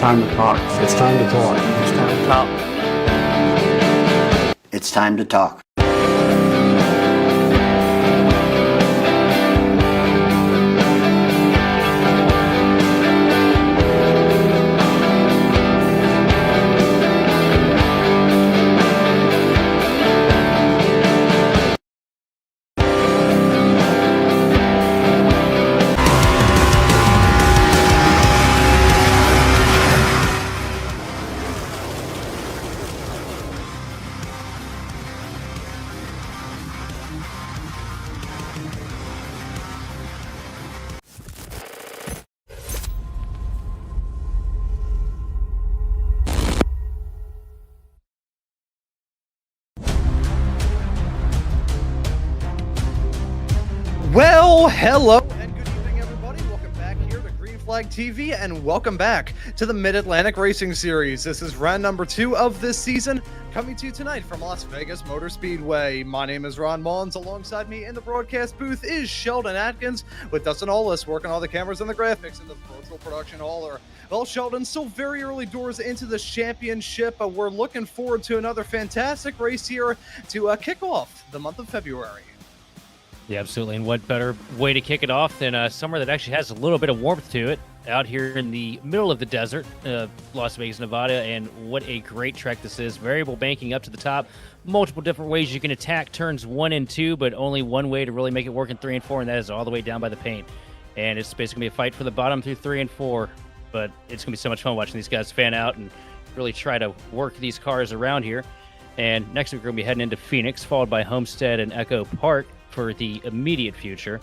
time to talk. It's time to talk. It's time to talk. It's time to talk. Well, hello and good evening, everybody. Welcome back here to Green Flag TV, and welcome back to the Mid-Atlantic Racing Series. This is round number 2 of this season, coming to you tonight from Las Vegas Motor Speedway. My name is Ron Mullins. Alongside me in the broadcast booth is Sheldon Atkins, with Dustin Ollis working all the cameras and the graphics in the virtual production hauler. Well, Sheldon, still very early doors into the championship, but we're looking forward to another fantastic race here to kick off the month of February. Yeah, absolutely. And what better way to kick it off than somewhere that actually has a little bit of warmth to it out here in the middle of the desert, Las Vegas, Nevada. And what a great track this is. Variable banking up to the top. Multiple different ways you can attack turns 1 and 2, but only one way to really make it work in 3 and 4, and that is all the way down by the paint. And it's basically going to be a fight for the bottom through 3 and 4. But it's going to be so much fun watching these guys fan out and really try to work these cars around here. And next week we're going to be heading into Phoenix, followed by Homestead and Echo Park for the immediate future.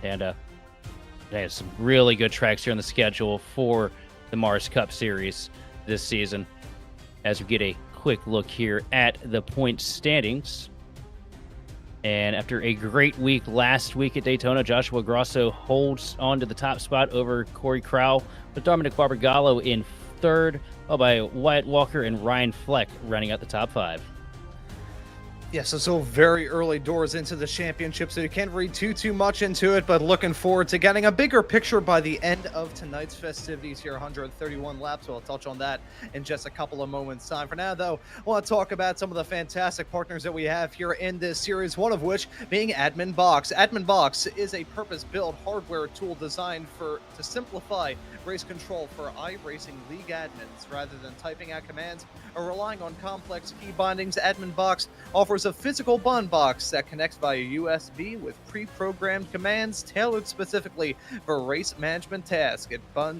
And there's some really good tracks here on the schedule for the Mars Cup Series this season. As we get a quick look here at the point standings. And after a great week last week at Daytona, Joshua Grosso holds on to the top spot over Corey Crowell, with Dominic Barbagallo in third, followed by Wyatt Walker and Ryan Fleck rounding out the top 5. Yeah, so very early doors into the championship, so you can't read too much into it, but looking forward to getting a bigger picture by the end of tonight's festivities here, 131 laps. We'll touch on that in just a couple of moments' time. For now, though, I want to talk about some of the fantastic partners that we have here in this series, one of which being Admin Box. Admin Box is a purpose-built hardware tool designed to simplify race control for iRacing league admins. Rather than typing out commands or relying on complex key bindings, Admin Box offers a physical bun box that connects via USB with pre-programmed commands tailored specifically for race management tasks.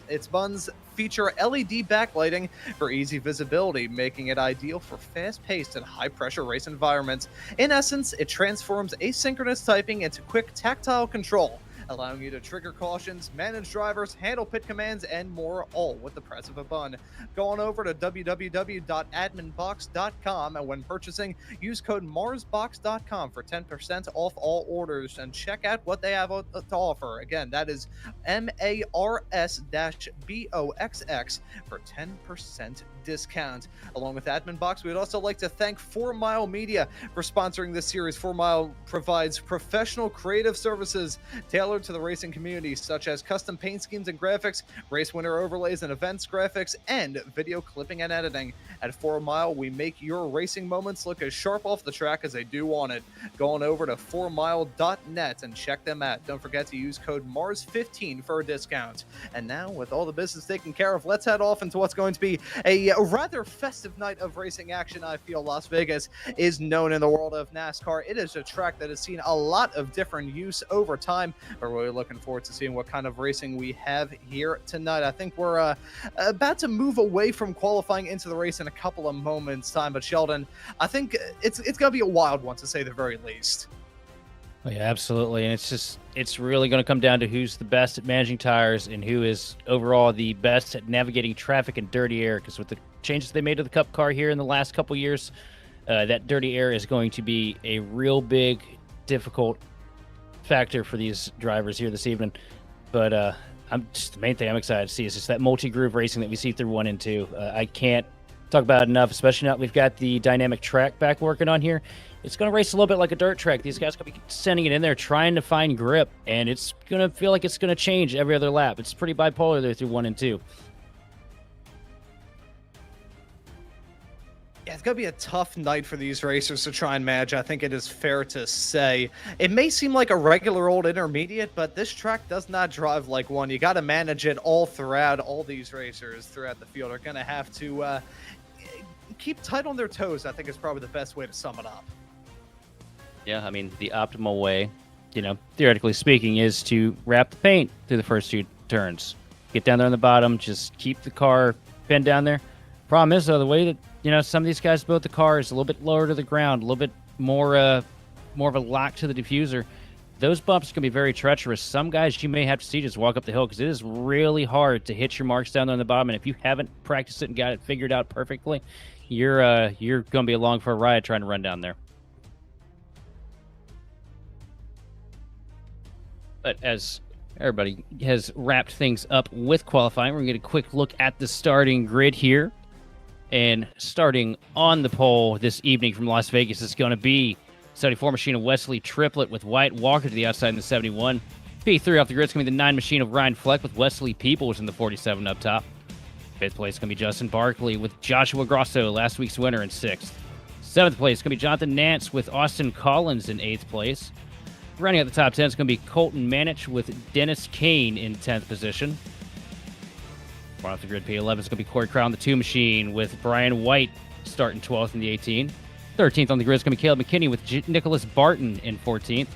Its buns feature LED backlighting for easy visibility, making it ideal for fast-paced and high-pressure race environments. In essence, it transforms asynchronous typing into quick tactile control, allowing you to trigger cautions, manage drivers, handle pit commands, and more, all with the press of a button. Go on over to www.adminbox.com, and when purchasing, use code MarsBox.com for 10% off all orders, and check out what they have to offer. Again, that is MARS-BOXX for 10% discount. Along with Admin Box, we'd also like to thank 4 Mile Media for sponsoring this series. 4 Mile provides professional creative services tailored to the racing community, such as custom paint schemes and graphics, race winner overlays and events graphics, and video clipping and editing. At 4 Mile, we make your racing moments look as sharp off the track as they do on it. Go on over to 4mile.net and check them out. Don't forget to use code MARS15 for a discount. And now, with all the business taken care of, let's head off into what's going to be a rather festive night of racing action. I feel Las Vegas is known in the world of NASCAR. It is a track that has seen a lot of different use over time. We're really looking forward to seeing what kind of racing we have here tonight. I think we're about to move away from qualifying into the race in a couple of moments' time, but Sheldon, I think it's going to be a wild one, to say the very least. Oh, yeah, absolutely. And it's really going to come down to who's the best at managing tires and who is overall the best at navigating traffic and dirty air, because with the changes they made to the Cup car here in the last couple years, that dirty air is going to be a real big, difficult factor for these drivers here this evening. But the main thing I'm excited to see is just that multi-groove racing that we see through 1 and 2. I can't talk about it enough, especially now that we've got the dynamic track back working on here. It's going to race a little bit like a dirt track. These guys are going to be sending it in there, trying to find grip, and it's going to feel like it's going to change every other lap. It's pretty bipolar there through 1 and 2. Yeah, it's going to be a tough night for these racers to try and manage. I think it is fair to say. It may seem like a regular old intermediate, but this track does not drive like one. You got to manage it all throughout. All these racers throughout the field are going to have to keep tight on their toes, I think is probably the best way to sum it up. Yeah, I mean, the optimal way, theoretically speaking, is to wrap the paint through the first 2 turns. Get down there on the bottom, just keep the car pinned down there. Problem is, though, the way that some of these guys built the car is a little bit lower to the ground, a little bit more of a lock to the diffuser. Those bumps can be very treacherous. Some guys you may have to see just walk up the hill because it is really hard to hit your marks down there on the bottom. And if you haven't practiced it and got it figured out perfectly, you're going to be along for a ride trying to run down there. But as everybody has wrapped things up with qualifying, we're going to get a quick look at the starting grid here. And starting on the pole this evening from Las Vegas is going to be 74 machine of Wesley Triplett with Wyatt Walker to the outside in the 71. P3 off the grid is going to be the 9 machine of Ryan Fleck with Wesley Peoples in the 47 up top. 5th place is going to be Justin Barkley with Joshua Grosso, last week's winner, in 6th. 7th place is going to be Jonathan Nance with Austin Collins in 8th place. Running at the top 10 is going to be Colton Manich with Dennis Kane in 10th position. Right off the grid, P11 is going to be Corey Crown, the 2 machine, with Brian White starting 12th in the 18. 13th on the grid is going to be Caleb McKinney with Nicholas Barton in 14th.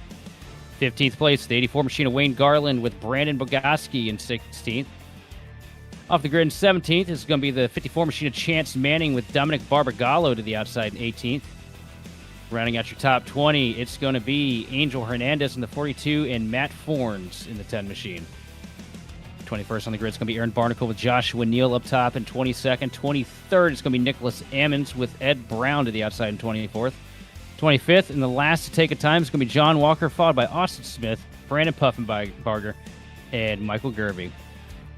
15th place, the 84 machine of Wayne Garland with Brandon Bogoski in 16th. Off the grid in 17th is going to be the 54 machine of Chance Manning with Dominic Barbagallo to the outside in 18th. Rounding out your top 20, it's going to be Angel Hernandez in the 42 and Matt Forns in the 10 machine. 21st on the grid is going to be Aaron Barnacle with Joshua Neal up top in 22nd. 23rd is going to be Nicholas Ammons with Ed Brown to the outside in 24th. 25th, and the last to take a time is going to be John Walker, followed by Austin Smith, Brandon Puffenbarger, and Michael Gerby.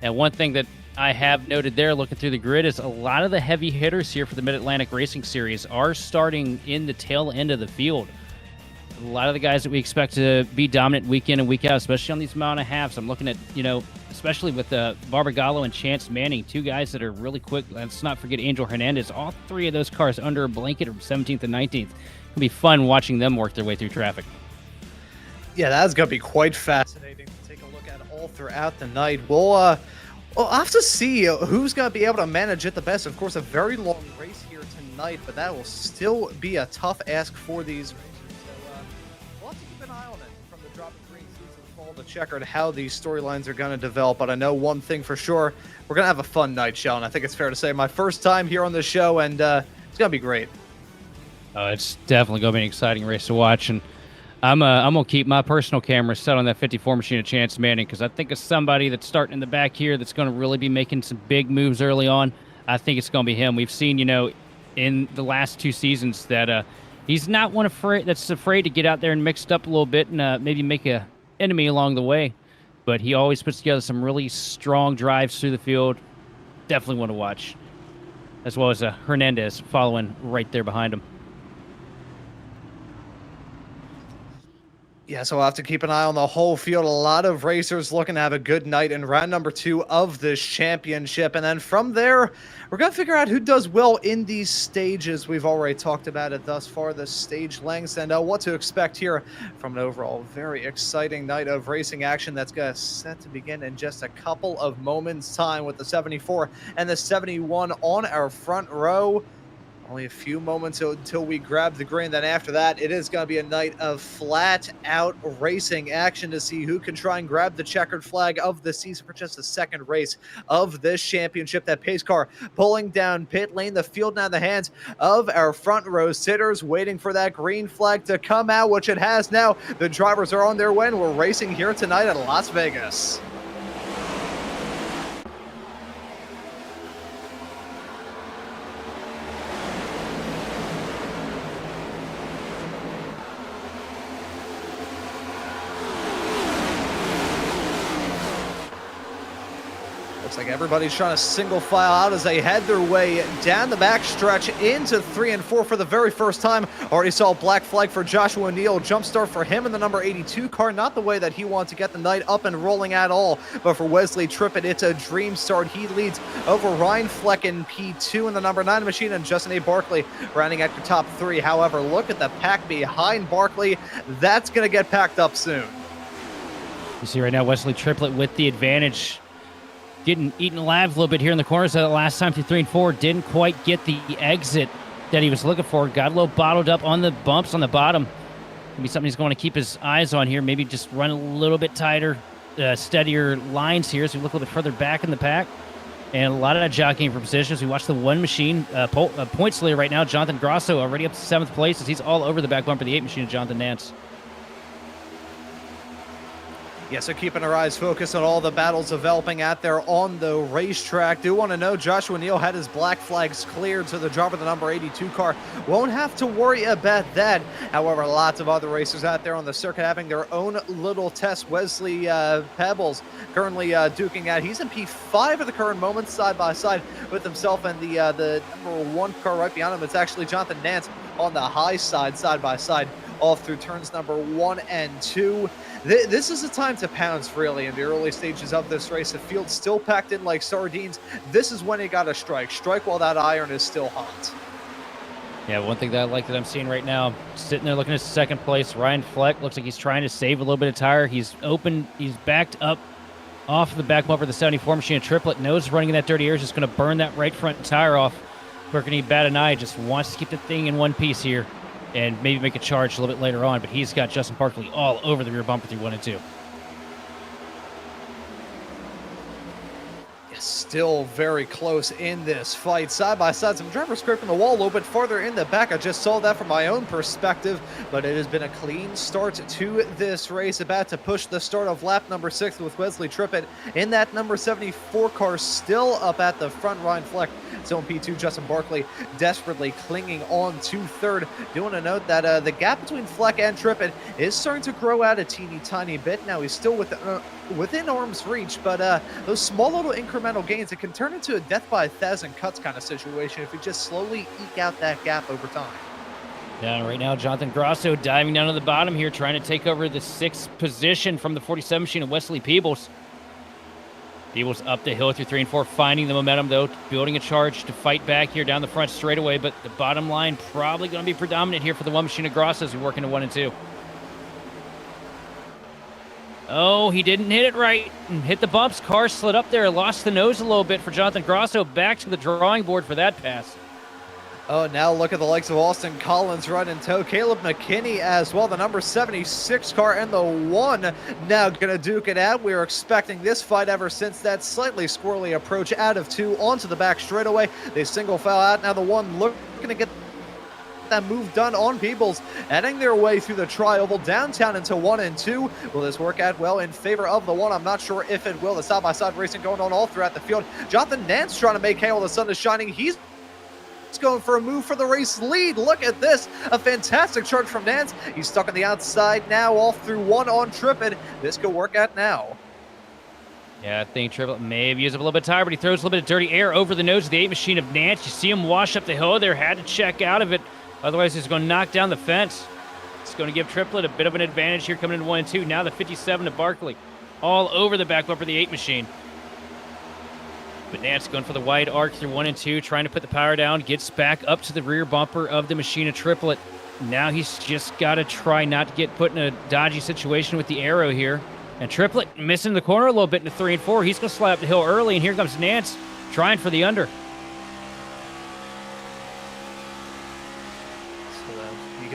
And one thing that I have noted there looking through the grid is a lot of the heavy hitters here for the Mid-Atlantic Racing Series are starting in the tail end of the field. A lot of the guys that we expect to be dominant week in and week out, especially on these mile and a halves. I'm looking at, especially with Barbagallo and Chance Manning, 2 guys that are really quick. Let's not forget Angel Hernandez. All 3 of those cars under a blanket of 17th and 19th. It'll be fun watching them work their way through traffic. Yeah, that's going to be quite fascinating to take a look at all throughout the night. We'll have to see who's going to be able to manage it the best. Of course, a very long race here tonight, but that will still be a tough ask for these racers. We'll have to keep an eye on it from the drop of green season fall to check out how these storylines are going to develop. But I know one thing for sure, we're going to have a fun night, Sheldon. I think it's fair to say my first time here on the show, and it's going to be great. It's definitely going to be an exciting race to watch, and I'm going to keep my personal camera set on that 54 machine of Chance Manning because I think it's somebody that's starting in the back here that's going to really be making some big moves early on. I think it's going to be him. We've seen, in the last 2 seasons that he's not one that's afraid to get out there and mix it up a little bit and maybe make a enemy along the way. But he always puts together some really strong drives through the field. Definitely want to watch. As well as Hernandez following right there behind him. Yeah, so we'll have to keep an eye on the whole field. A lot of racers looking to have a good night in round number 2 of this championship. And then from there, we're going to figure out who does well in these stages. We've already talked about it thus far, the stage lengths, and what to expect here from an overall very exciting night of racing action that's going to set to begin in just a couple of moments' time with the 74 and the 71 on our front row. Only a few moments until we grab the green. Then after that, it is going to be a night of flat-out racing action to see who can try and grab the checkered flag of the season for just the second race of this championship. That pace car pulling down pit lane. The field now in the hands of our front row sitters, waiting for that green flag to come out, which it has now. The drivers are on their way, and we're racing here tonight at Las Vegas. Looks like everybody's trying to single file out as they head their way down the backstretch into 3 and 4 for the very first time. Already saw a black flag for Joshua Neal. Jump start for him in the number 82 car. Not the way that he wants to get the night up and rolling at all. But for Wesley Trippett, it's a dream start. He leads over Ryan Fleck in P2 in the number 9 machine, and Justin A. Barkley rounding out your top 3. However, look at the pack behind Barkley. That's going to get packed up soon. You see right now Wesley Triplett with the advantage. Getting eaten alive a little bit here in the corners. That last time through 3 and 4 didn't quite get the exit that he was looking for. Got a little bottled up on the bumps on the bottom. Maybe something he's going to keep his eyes on here. Maybe just run a little bit tighter, steadier lines here as we look a little bit further back in the pack. And a lot of that jockeying for positions. We watch the 1 machine points leader right now. Jonathan Grosso already up to 7th place as he's all over the back bumper, the 8 machine of Jonathan Nance. Yeah, so keeping our eyes focused on all the battles developing out there on the racetrack. Do want to know Joshua Neal had his black flags cleared, so the driver of the number 82 car won't have to worry about that. However, lots of other racers out there on the circuit having their own little test. Wesley Pebbles currently duking out. He's in P5 at the current moment, side by side with himself and the number 1 car right behind him. It's actually Jonathan Nance on the high side by side, off through turns number 1 and 2. This is a time to pounce, really, in the early stages of this race. The field's still packed in like sardines. This is when you got to strike. Strike while that iron is still hot. Yeah, one thing that I like that I'm seeing right now, sitting there looking at 2nd place, Ryan Fleck looks like he's trying to save a little bit of tire. He's open, he's backed up off the back bumper of the 74 machine. Triplett knows running in that dirty air is just going to burn that right front tire off. Quicker than he bat an eye, just wants to keep the thing in one piece here and maybe make a charge a little bit later on, but he's got Justin Barkley all over the rear bumper through 1 and 2. Still very close in this fight. Side by side, some drivers scraping the wall a little bit farther in the back. I just saw that from my own perspective, but it has been a clean start to this race. About to push the start of lap number 6 with Wesley Trippett in that number 74 car, still up at the front. Ryan Fleck still in P2. Justin Barkley desperately clinging on to 3rd. Do want to note that the gap between Fleck and Trippett is starting to grow out a teeny tiny bit. Now he's still within arm's reach, but those small little incremental gains, it can turn into a death by 1,000 cuts kind of situation if you just slowly eke out that gap over time. Yeah, right now Jonathan Grosso diving down to the bottom here, trying to take over the 6th position from the 47 machine of Wesley Peebles. Peebles up the hill through 3 and 4, finding the momentum though, building a charge to fight back here down the front straightaway, but the bottom line probably going to be predominant here for the 1 machine of Grosso as we work into 1 and 2. Oh, he didn't hit it right and hit the bumps. Car slid up there, lost the nose a little bit for Jonathan Grosso. Back to the drawing board for that pass. Oh, now look at the likes of Austin Collins right in tow. Caleb McKinney as well, the number 76 car, and the 1 now going to duke it out. We were expecting this fight ever since that slightly squirrely approach out of 2 onto the back straightaway. They single file out. Now the 1 looking to get that move done on Peebles, heading their way through the tri-oval downtown into 1 and 2. Will this work out well in favor of the 1? I'm not sure if it will. The side-by-side racing going on all throughout the field. Jonathan Nance trying to make hay while the sun is shining. He's going for a move for the race lead. Look at this, a fantastic charge from Nance. He's stuck on the outside now, off through 1 on Trippett. This could work out now. Yeah, I think Triplett may have used up a little bit of tire, but he throws a little bit of dirty air over the nose of the 8 machine of Nance. You see him wash up the hill there, had to check out of it. Otherwise, he's going to knock down the fence. It's going to give Triplett a bit of an advantage here coming into 1 and 2. Now the 57 to Barkley. All over the back bumper of the 8 machine. But Nance going for the wide arc through 1 and 2, trying to put the power down. Gets back up to the rear bumper of the machine of Triplett. Now he's just got to try not to get put in a dodgy situation with the arrow here. And Triplett missing the corner a little bit into 3 and 4. He's going to slide up the hill early, and here comes Nance trying for the under.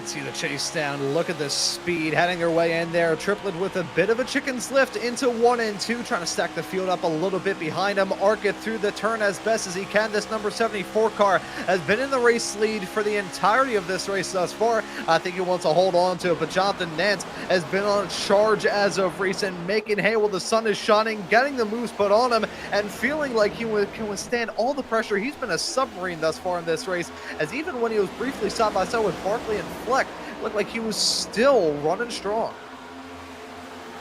See the chase down. Look at the speed heading their way in there. Triplett with a bit of a chicken's lift into 1 and 2, trying to stack the field up a little bit behind him. Arc it through the turn as best as he can. This number 74 car has been in the race lead for the entirety of this race thus far. I think he wants to hold on to it, but Jonathan Nance has been on charge as of recent, making hay while the sun is shining, getting the moves put on him, and feeling like he can withstand all the pressure. He's been a submarine thus far in this race, as even when he was briefly side by side with Barkley and Fleck, looked like he was still running strong.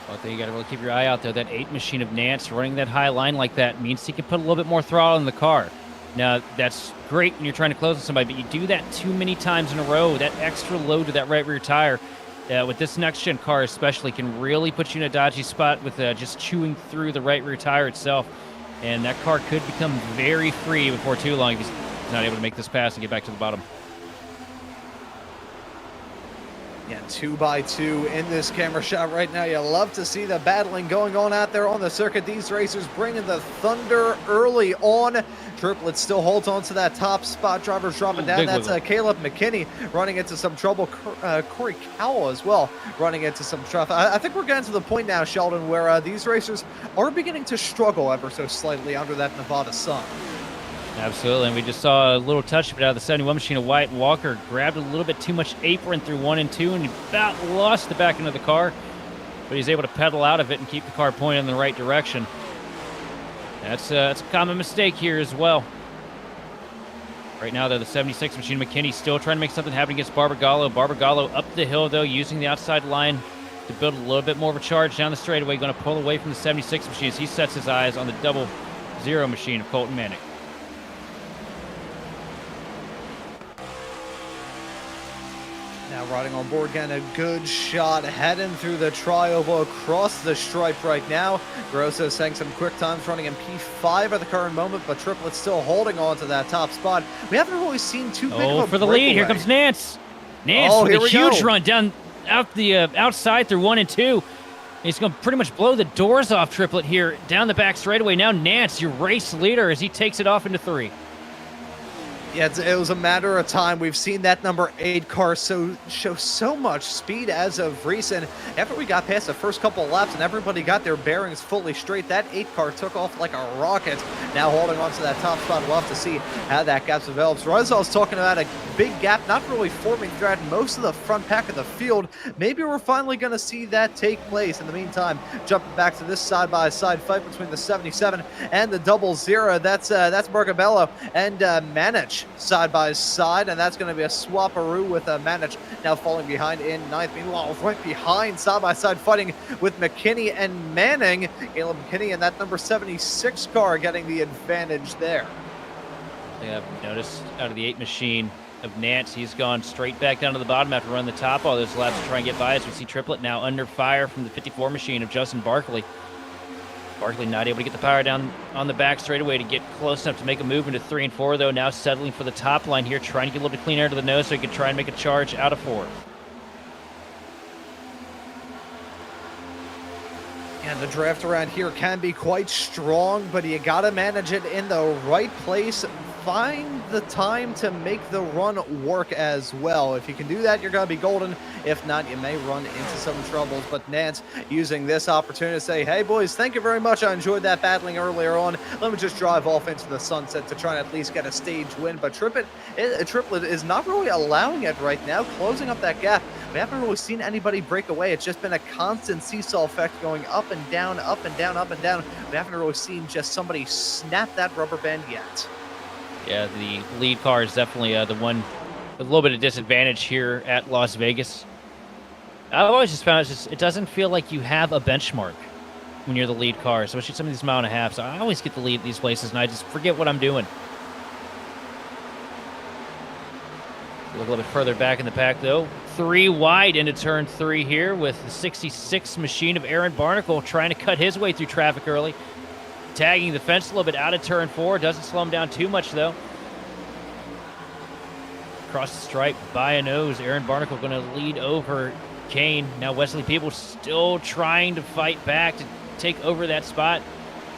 One thing you got to really keep your eye out, though, that 8 machine of Nance running that high line like that means he can put a little bit more throttle in the car. Now, that's great when you're trying to close on somebody, but you do that too many times in a row, that extra load to that right rear tire, with this next-gen car especially, can really put you in a dodgy spot with just chewing through the right rear tire itself. And that car could become very free before too long if he's not able to make this pass and get back to the bottom. Yeah, 2x2 in this camera shot right now. You love to see the battling going on out there on the circuit. These racers bringing the thunder early on. Triplet still holds on to that top spot. Drivers dropping down. That's Caleb McKinney running into some trouble. Corey Cowell as well running into some trouble. I think we're getting to the point now, Sheldon, where these racers are beginning to struggle ever so slightly under that Nevada sun. Absolutely, and we just saw a little touch of it out of the 71 machine of Wyatt Walker. Grabbed a little bit too much apron through 1 and 2, and he about lost the back end of the car, but he's able to pedal out of it and keep the car pointed in the right direction. That's a common mistake here as well. Right now, though, the 76 machine McKinney still trying to make something happen against Barbagallo. Barbagallo up the hill, though, using the outside line to build a little bit more of a charge down the straightaway. Going to pull away from the 76 machine as he sets his eyes on the 00 machine of Colton Manick. Now riding on board, getting a good shot, heading through the tri-oval across the stripe right now. Grosso saying some quick times, running in P5 at the current moment, but Triplet still holding on to that top spot. We haven't really seen too big of a for the lead. Here comes Nance. Nance with a huge run down out the outside through 1 and 2. He's going to pretty much blow the doors off Triplet here down the back straightaway. Now Nance, your race leader, as he takes it off into 3. Yeah, it was a matter of time. We've seen that number 8 car show so much speed as of recent. After we got past the first couple of laps and everybody got their bearings fully straight, that 8 car took off like a rocket. Now holding on to that top spot. We'll have to see how that gap develops. Rezal's talking about a big gap, not really forming throughout most of the front pack of the field. Maybe we're finally going to see that take place. In the meantime, jumping back to this side-by-side fight between the 77 and the 00. That's Bargabello and Manich side by side, and that's going to be a swapperoo with Manich now falling behind in 9th. Meanwhile, right behind, side by side fighting with McKinney and Manning. Caleb McKinney and that number 76 car getting the advantage there. Yeah, I've noticed out of the 8 machine of Nance, he's gone straight back down to the bottom after running the top all those laps to try and get by. As we see Triplet now under fire from the 54 machine of Justin Barkley. Barkley not able to get the power down on the back straightaway to get close enough to make a move into 3 and 4, though. Now settling for the top line here, trying to get a little bit clean air to the nose so he can try and make a charge out of 4. And the draft around here can be quite strong, but you got to manage it in the right place. Find the time to make the run work as well. If you can do that, you're going to be golden. If not, you may run into some troubles. But Nance using this opportunity to say, hey, boys, thank you very much. I enjoyed that battling earlier on. Let me just drive off into the sunset to try and at least get a stage win. But Triplet is not really allowing it right now, closing up that gap. We haven't really seen anybody break away. It's just been a constant seesaw effect going up and down, up and down, up and down. We haven't really seen just somebody snap that rubber band yet. Yeah, the lead car is definitely the one with a little bit of disadvantage here at Las Vegas. I've always just found it doesn't feel like you have a benchmark when you're the lead car, especially some of these mile and a half. So I always get the lead at these places, and I just forget what I'm doing. Look a little bit further back in the pack, though. 3 wide into turn 3 here with the 66 machine of Aaron Barnacle trying to cut his way through traffic early. Tagging the fence a little bit out of turn 4. Doesn't slow him down too much, though. Across the stripe by a nose. Aaron Barnacle going to lead over Kane. Now Wesley Peebles still trying to fight back to take over that spot.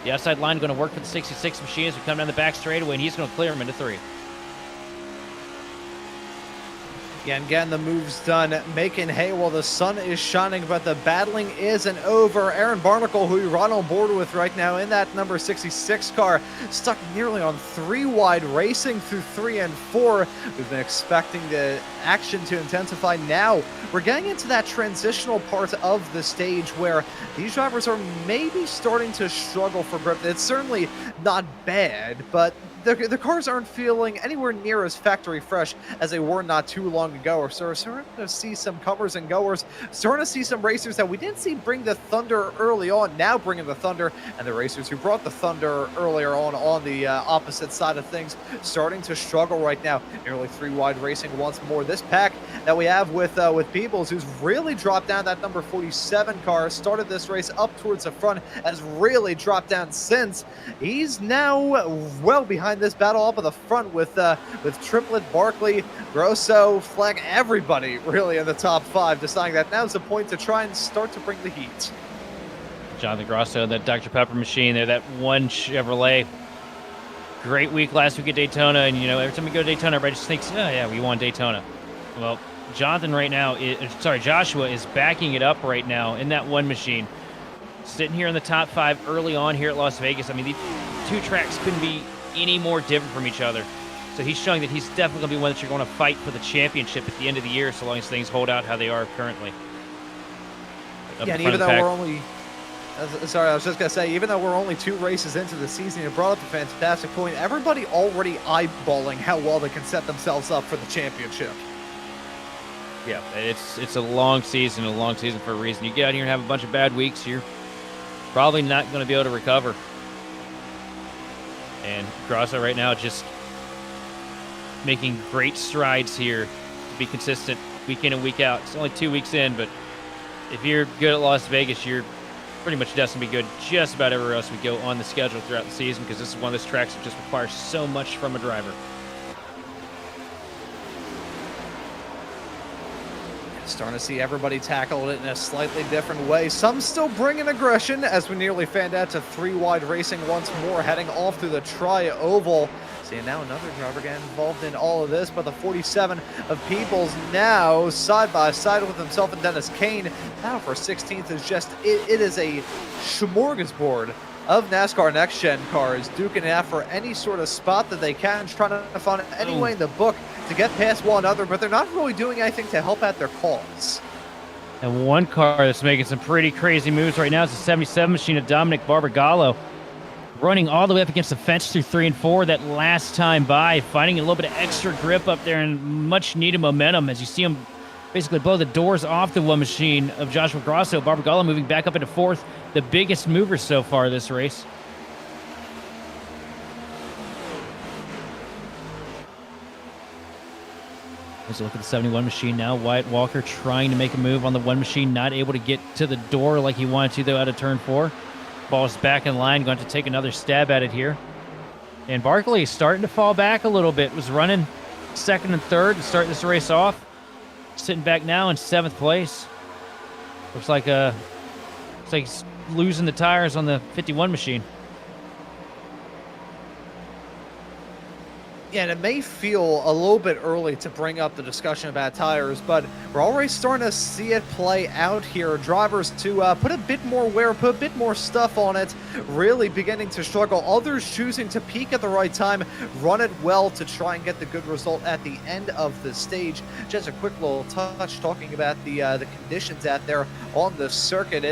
The outside line going to work for the 66 machine as we come down the back straightaway, and he's going to clear him into 3. Again, getting the moves done, making hay while the sun is shining, but the battling isn't over. Aaron Barnacle, who you're right on board with right now in that number 66 car, stuck nearly on 3 wide, racing through 3 and 4. We've been expecting the action to intensify. Now we're getting into that transitional part of the stage where these drivers are maybe starting to struggle for grip. It's certainly not bad, but the cars aren't feeling anywhere near as factory fresh as they were not too long ago. So we're starting to see some comers and goers, starting to see some racers that we didn't see bring the thunder early on, now bringing the thunder, and the racers who brought the thunder earlier on the opposite side of things starting to struggle right now. Nearly 3 wide racing once more. This pack that we have with Peebles, who's really dropped down, that number 47 car, started this race up towards the front, has really dropped down since. He's now well behind this battle up at the front with Triplet, Barkley, Grosso, Fleck, everybody really in the top 5, deciding that now's the point to try and start to bring the heat. Jonathan Grosso, that Dr. Pepper machine there, that one Chevrolet. Great week last week at Daytona, and every time we go to Daytona, everybody just thinks, oh yeah, we won Daytona. Well, Joshua is backing it up right now in that one machine. Sitting here in the top 5 early on here at Las Vegas. I mean, these 2 tracks couldn't be any more different from each other. So he's showing that he's definitely going to be one that you're going to fight for the championship at the end of the year, so long as things hold out how they are currently. Yeah, and even though we're only... Sorry, I was just going to say, even though we're only 2 races into the season, you brought up a fantastic point. Everybody already eyeballing how well they can set themselves up for the championship. Yeah, it's a long season for a reason. You get out here and have a bunch of bad weeks, you're probably not going to be able to recover. And Grosso right now just making great strides here to be consistent week in and week out. It's only 2 weeks in, but if you're good at Las Vegas, you're pretty much destined to be good just about everywhere else we go on the schedule throughout the season, because this is one of those tracks that just requires so much from a driver. Starting to see everybody tackle it in a slightly different way. Some still bringing aggression, as we nearly fanned out to 3 wide racing once more, heading off through the tri-oval. Seeing now another driver getting involved in all of this, but the 47 of Peebles now side by side with himself and Dennis Kane. Now for 16th is just, it is a smorgasbord of NASCAR Next Gen cars duking it out for any sort of spot that they can, trying to find any way in the book to get past one another, but they're not really doing anything to help out their cause. And one car that's making some pretty crazy moves right now is the 77 machine of Dominic Barbagallo, running all the way up against the fence through 3 and 4 that last time by, finding a little bit of extra grip up there and much needed momentum as you see him basically blow the doors off the one machine of Joshua Grosso. Barbagallo moving back up into 4th, the biggest mover so far this race. Let's look at the 71 machine now. Wyatt Walker trying to make a move on the one machine, not able to get to the door like he wanted to, though, out of turn 4. Ball's back in line, going to take another stab at it here. And Barkley starting to fall back a little bit. Was running 2nd and 3rd to start this race off. Sitting back now in 7th place. Looks like he's losing the tires on the 51 machine. Yeah, and it may feel a little bit early to bring up the discussion about tires, but we're already starting to see it play out here. Drivers to put a bit more wear, put a bit more stuff on it, really beginning to struggle. Others choosing to peak at the right time, run it well to try and get the good result at the end of the stage. Just a quick little touch talking about the conditions out there on the circuit.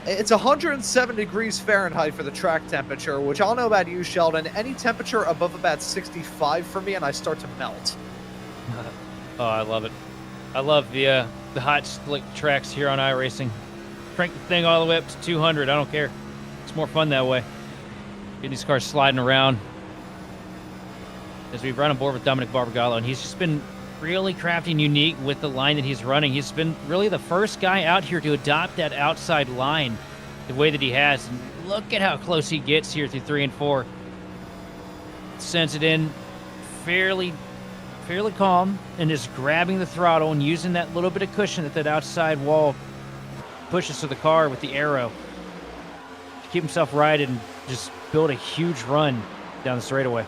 It's 107 degrees Fahrenheit for the track temperature, which I don't know about you, Sheldon. Any temperature above about 65 for me, and I start to melt. Oh, I love it. I love the hot slick tracks here on iRacing. Crank the thing all the way up to 200. I don't care. It's more fun that way. Get these cars sliding around. As we run on board with Dominic Barbagallo, and he's just been really crafty and unique with the line that he's running. He's been really the first guy out here to adopt that outside line the way that he has. And look at how close he gets here through 3 and 4. Sends it in fairly calm and just grabbing the throttle and using that little bit of cushion that outside wall pushes to the car with the arrow to keep himself righted and just build a huge run down the straightaway.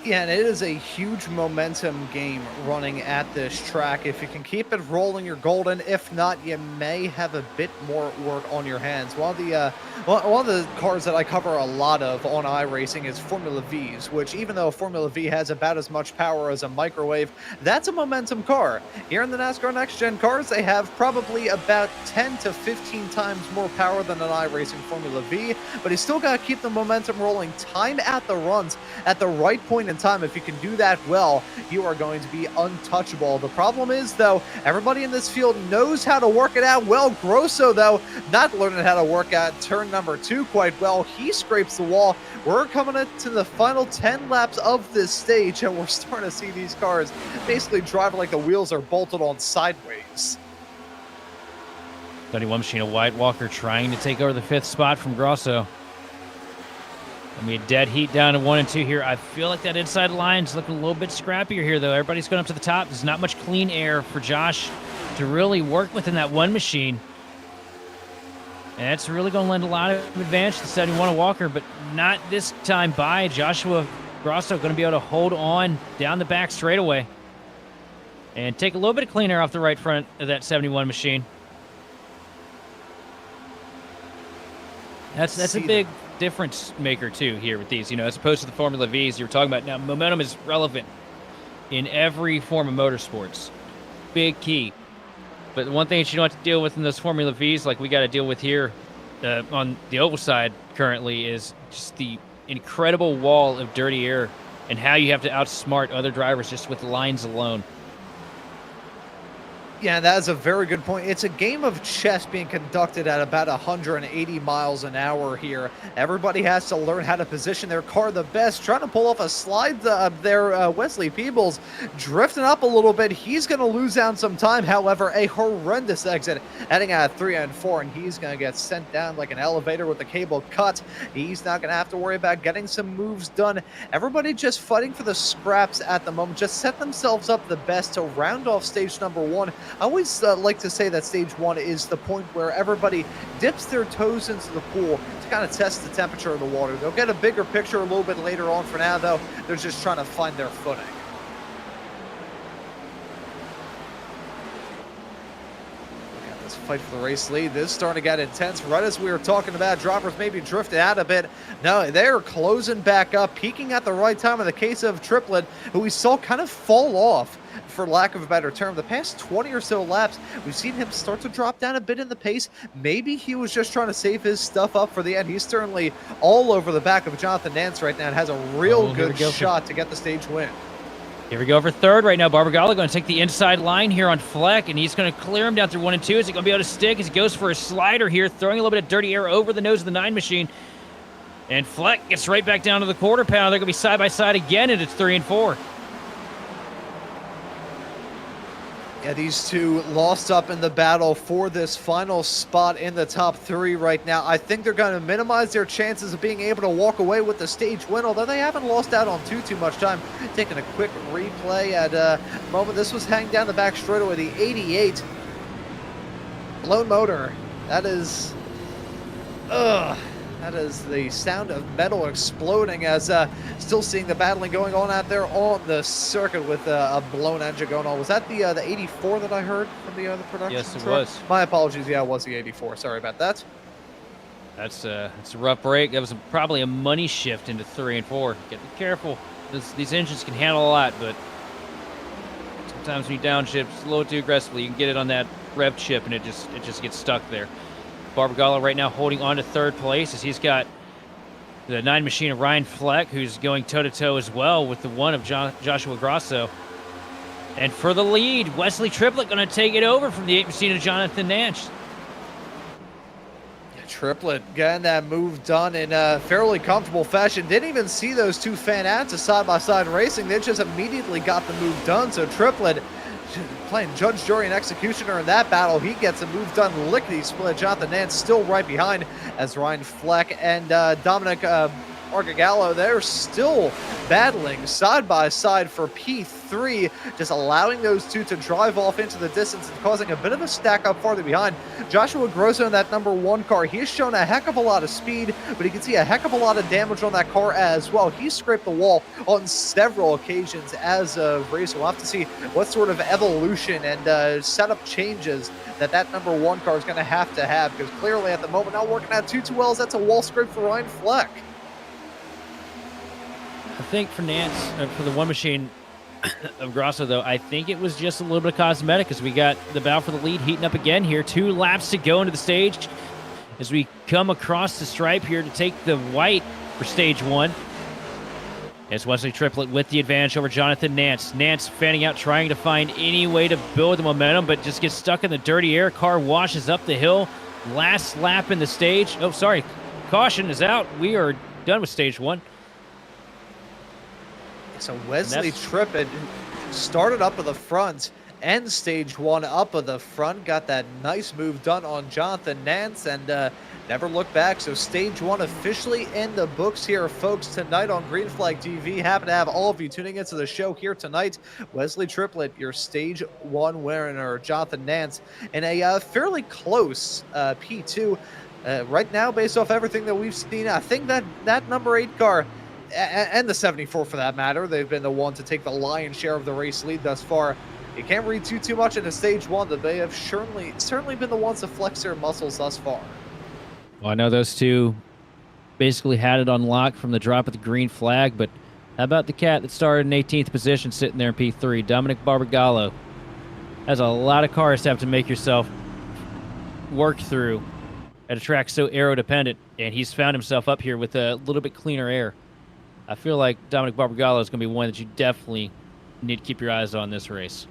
Yeah, and it is a huge momentum game running at this track. If you can keep it rolling, you're golden. If not, you may have a bit more work on your hands. One of the cars that I cover a lot of on iRacing is Formula V's, which even though Formula V has about as much power as a microwave, that's a momentum car. Here in the NASCAR Next Gen cars, they have probably about 10 to 15 times more power than an iRacing Formula V, but you still got to keep the momentum rolling, time at the runs at the right point in time. If you can do that well, you are going to be untouchable. The problem is, though, everybody in this field knows how to work it out well. Grosso, though, not learning how to work out turn number 2 quite well. He scrapes the wall. We're coming to the final 10 laps of this stage, and we're starting to see these cars basically drive like the wheels are bolted on sideways. 31 machine of White Walker trying to take over the 5th spot from Grosso. I mean, a dead heat down to 1 and 2 here. I feel like that inside line's looking a little bit scrappier here, though. Everybody's going up to the top. There's not much clean air for Josh to really work within that one machine. And that's really going to lend a lot of advantage to 71 of Walker, but not this time by. Joshua Grosso going to be able to hold on down the back straightaway and take a little bit of clean air off the right front of that 71 machine. That's a big difference maker too here with these, as opposed to the Formula V's you were talking about. Now, momentum is relevant in every form of motorsports. Big key. But the one thing that you don't have to deal with in those Formula V's, like we got to deal with here on the oval side currently, is just the incredible wall of dirty air and how you have to outsmart other drivers just with lines alone. Yeah, that is a very good point. It's a game of chess being conducted at about 180 miles an hour here. Everybody has to learn how to position their car the best. Trying to pull off a slide there, Wesley Peebles drifting up a little bit. He's going to lose down some time. However, a horrendous exit heading out of 3 and 4, and he's going to get sent down like an elevator with the cable cut. He's not going to have to worry about getting some moves done. Everybody just fighting for the scraps at the moment. Just set themselves up the best to round off stage number 1. I always like to say that stage 1 is the point where everybody dips their toes into the pool to kind of test the temperature of the water. They'll get a bigger picture a little bit later on. For now, though, they're just trying to find their footing. Look at this fight for the race lead. This is starting to get intense. Right as we were talking about, drivers maybe drifted out a bit. No, they're closing back up, peaking at the right time in the case of Triplet, who we saw kind of fall off, for lack of a better term. The past 20 or so laps, we've seen him start to drop down a bit in the pace. Maybe he was just trying to save his stuff up for the end. He's certainly all over the back of Jonathan Nance right now and has a real good shot to get the stage win. Here we go for 3rd right now. Barbagallo going to take the inside line here on Fleck, and he's going to clear him down through 1 and 2. Is he going to be able to stick as he goes for a slider here, throwing a little bit of dirty air over the nose of the 9 machine. And Fleck gets right back down to the quarter pound. They're going to be side by side again, and it's 3 and 4. Yeah, these two lost up in the battle for this final spot in the top 3 right now. I think they're going to minimize their chances of being able to walk away with the stage win, although they haven't lost out on too much time. Taking a quick replay at a moment. This was hanging down the back straightaway, the 88. Blown motor. That is... That is the sound of metal exploding, as still seeing the battling going on out there on the circuit with a blown engine going on. Was that the 84 that I heard from the production? Yes, it truck? was. My apologies. Yeah, it was the 84. Sorry about that. That's a rough break. That was probably a money shift into 3 and 4. Get careful. These engines can handle a lot, but sometimes when you downshift a little too aggressively, you can get it on that rev chip, and it just gets stuck there. Barbagallo right now holding on to 3rd place as he's got the 9 machine of Ryan Fleck, who's going toe-to-toe as well with the 1 of Joshua Grosso. And for the lead, Wesley Triplet going to take it over from the 8 machine of Jonathan Nance. Triplet getting that move done in a fairly comfortable fashion. Didn't even see those two fan-outs of side-by-side racing. They just immediately got the move done. So Triplet playing judge, jury, and executioner in that battle. He gets a move done lickety-split. Jonathan Nance still right behind as Ryan Fleck and Dominic Argagallo, they're still battling side by side for P3, just allowing those two to drive off into the distance and causing a bit of a stack up farther behind. Joshua Grosso in that number 1 car, he has shown a heck of a lot of speed, but you can see a heck of a lot of damage on that car as well. He scraped the wall on several occasions as a racer. We'll have to see what sort of evolution and setup changes that number 1 car is going to have, because clearly at the moment not working out too well as that's a wall scrape for Ryan Fleck. I think for Nance, for the one machine of Grosso, though, I think it was just a little bit of cosmetic as we got the battle for the lead heating up again here. 2 laps to go into the stage as we come across the stripe here to take the white for stage 1. It's Wesley Triplett with the advantage over Jonathan Nance. Nance fanning out, trying to find any way to build the momentum, but just gets stuck in the dirty air. Car washes up the hill. Last lap in the stage. Oh, sorry. Caution is out. We are done with stage 1. So Wesley Trippett started up at the front and stage 1 up at the front, got that nice move done on Jonathan Nance and never looked back. So stage 1 officially in the books here, folks, tonight on Green Flag TV. Happy to have all of you tuning into the show here tonight. Wesley Triplett, your stage 1 winner, Jonathan Nance, in a fairly close P2. Right now, based off everything that we've seen, I think that number 8 car and the 74 for that matter, they've been the one to take the lion's share of the race lead thus far. You can't read too much into stage 1, but they have certainly been the ones to flex their muscles thus far. Well, I know those two basically had it on lock from the drop of the green flag, but how about the cat that started in 18th position sitting there in P3, Dominic Barbagallo? That's a lot of cars to have to make yourself work through at a track so aero-dependent, and he's found himself up here with a little bit cleaner air. I feel like Dominic Barbagallo is going to be one that you definitely need to keep your eyes on this race.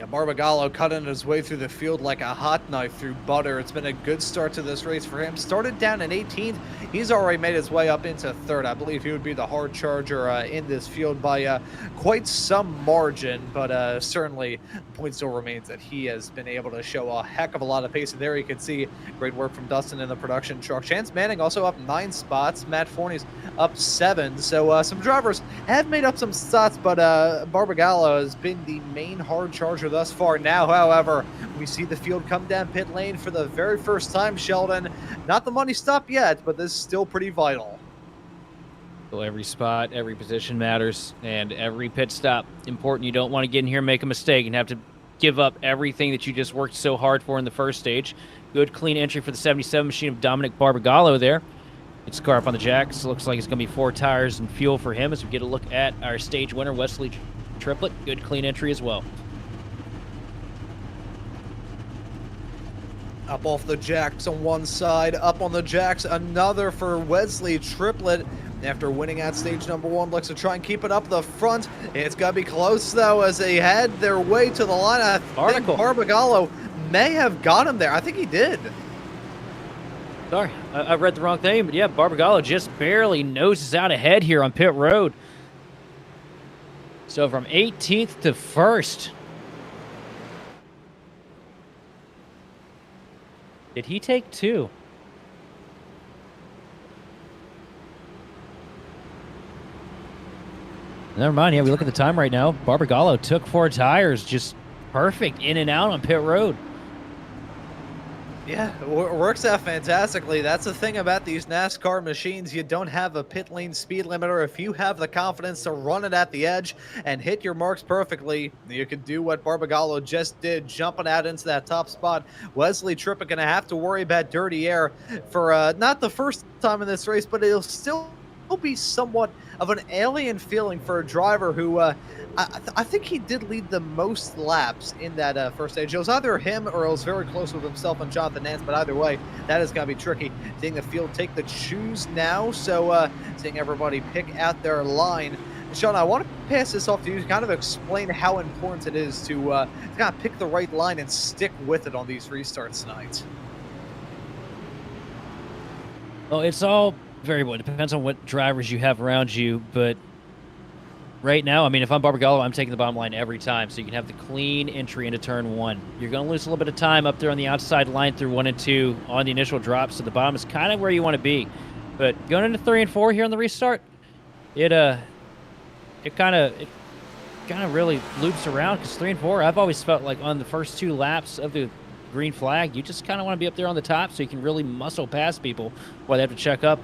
Yeah, Barbagallo cutting his way through the field like a hot knife through butter. It's been a good start to this race for him. Started down in 18th. He's already made his way up into 3rd. I believe he would be the hard charger in this field by quite some margin, but certainly the point still remains that he has been able to show a heck of a lot of pace. And there you can see great work from Dustin in the production truck. Chance Manning also up 9 spots. Matt Forney's up 7. So some drivers have made up some spots, but Barbagallo has been the main hard charger thus far. Now, however, we see the field come down pit lane for the very first time, Sheldon. Not the money stop yet, but this is still pretty vital. So every spot, every position matters, and every pit stop important. You don't want to get in here and make a mistake and have to give up everything that you just worked so hard for in the first stage. Good clean entry for the 77 machine of Dominic Barbagallo there. It's car up on the jacks. Looks like it's going to be 4 tires and fuel for him as we get a look at our stage winner, Wesley Triplett. Good clean entry as well. Up off the jacks on one side, up on the jacks, another for Wesley Triplett. After winning at stage number 1, looks to try and keep it up the front. It's got to be close, though, as they head their way to the line. I think Barbagallo may have got him there. I think he did. Sorry, I read the wrong thing, but yeah, Barbagallo just barely noses out ahead here on pit road. So from 18th to 1st. Did he take 2? Never mind. Yeah, we look at the time right now. Barbagallo took 4 tires, just perfect in and out on pit road. Yeah, it works out fantastically. That's the thing about these NASCAR machines. You don't have a pit lane speed limiter. If you have the confidence to run it at the edge and hit your marks perfectly, you can do what Barbagallo just did, jumping out into that top spot. Wesley Triplett going to have to worry about dirty air for not the first time in this race, but it'll still be somewhat of an alien feeling for a driver who I think he did lead the most laps in that first stage. It was either him or it was very close with himself and Jonathan Nance, but either way, that is going to be tricky. Seeing the field take the choose now, so seeing everybody pick out their line. Sean, I want to pass this off to you to kind of explain how important it is to kind of pick the right line and stick with it on these restarts tonight. Well, it's all variable. It depends on what drivers you have around you, but right now, I mean, if I'm Barbagallo, I'm taking the bottom line every time, so you can have the clean entry into turn 1. You're going to lose a little bit of time up there on the outside line through 1 and 2 on the initial drop, so the bottom is kind of where you want to be. But going into 3 and 4 here on the restart, it kind of really loops around because 3 and 4, I've always felt like on the first 2 laps of the green flag, you just kind of want to be up there on the top so you can really muscle past people while they have to check up.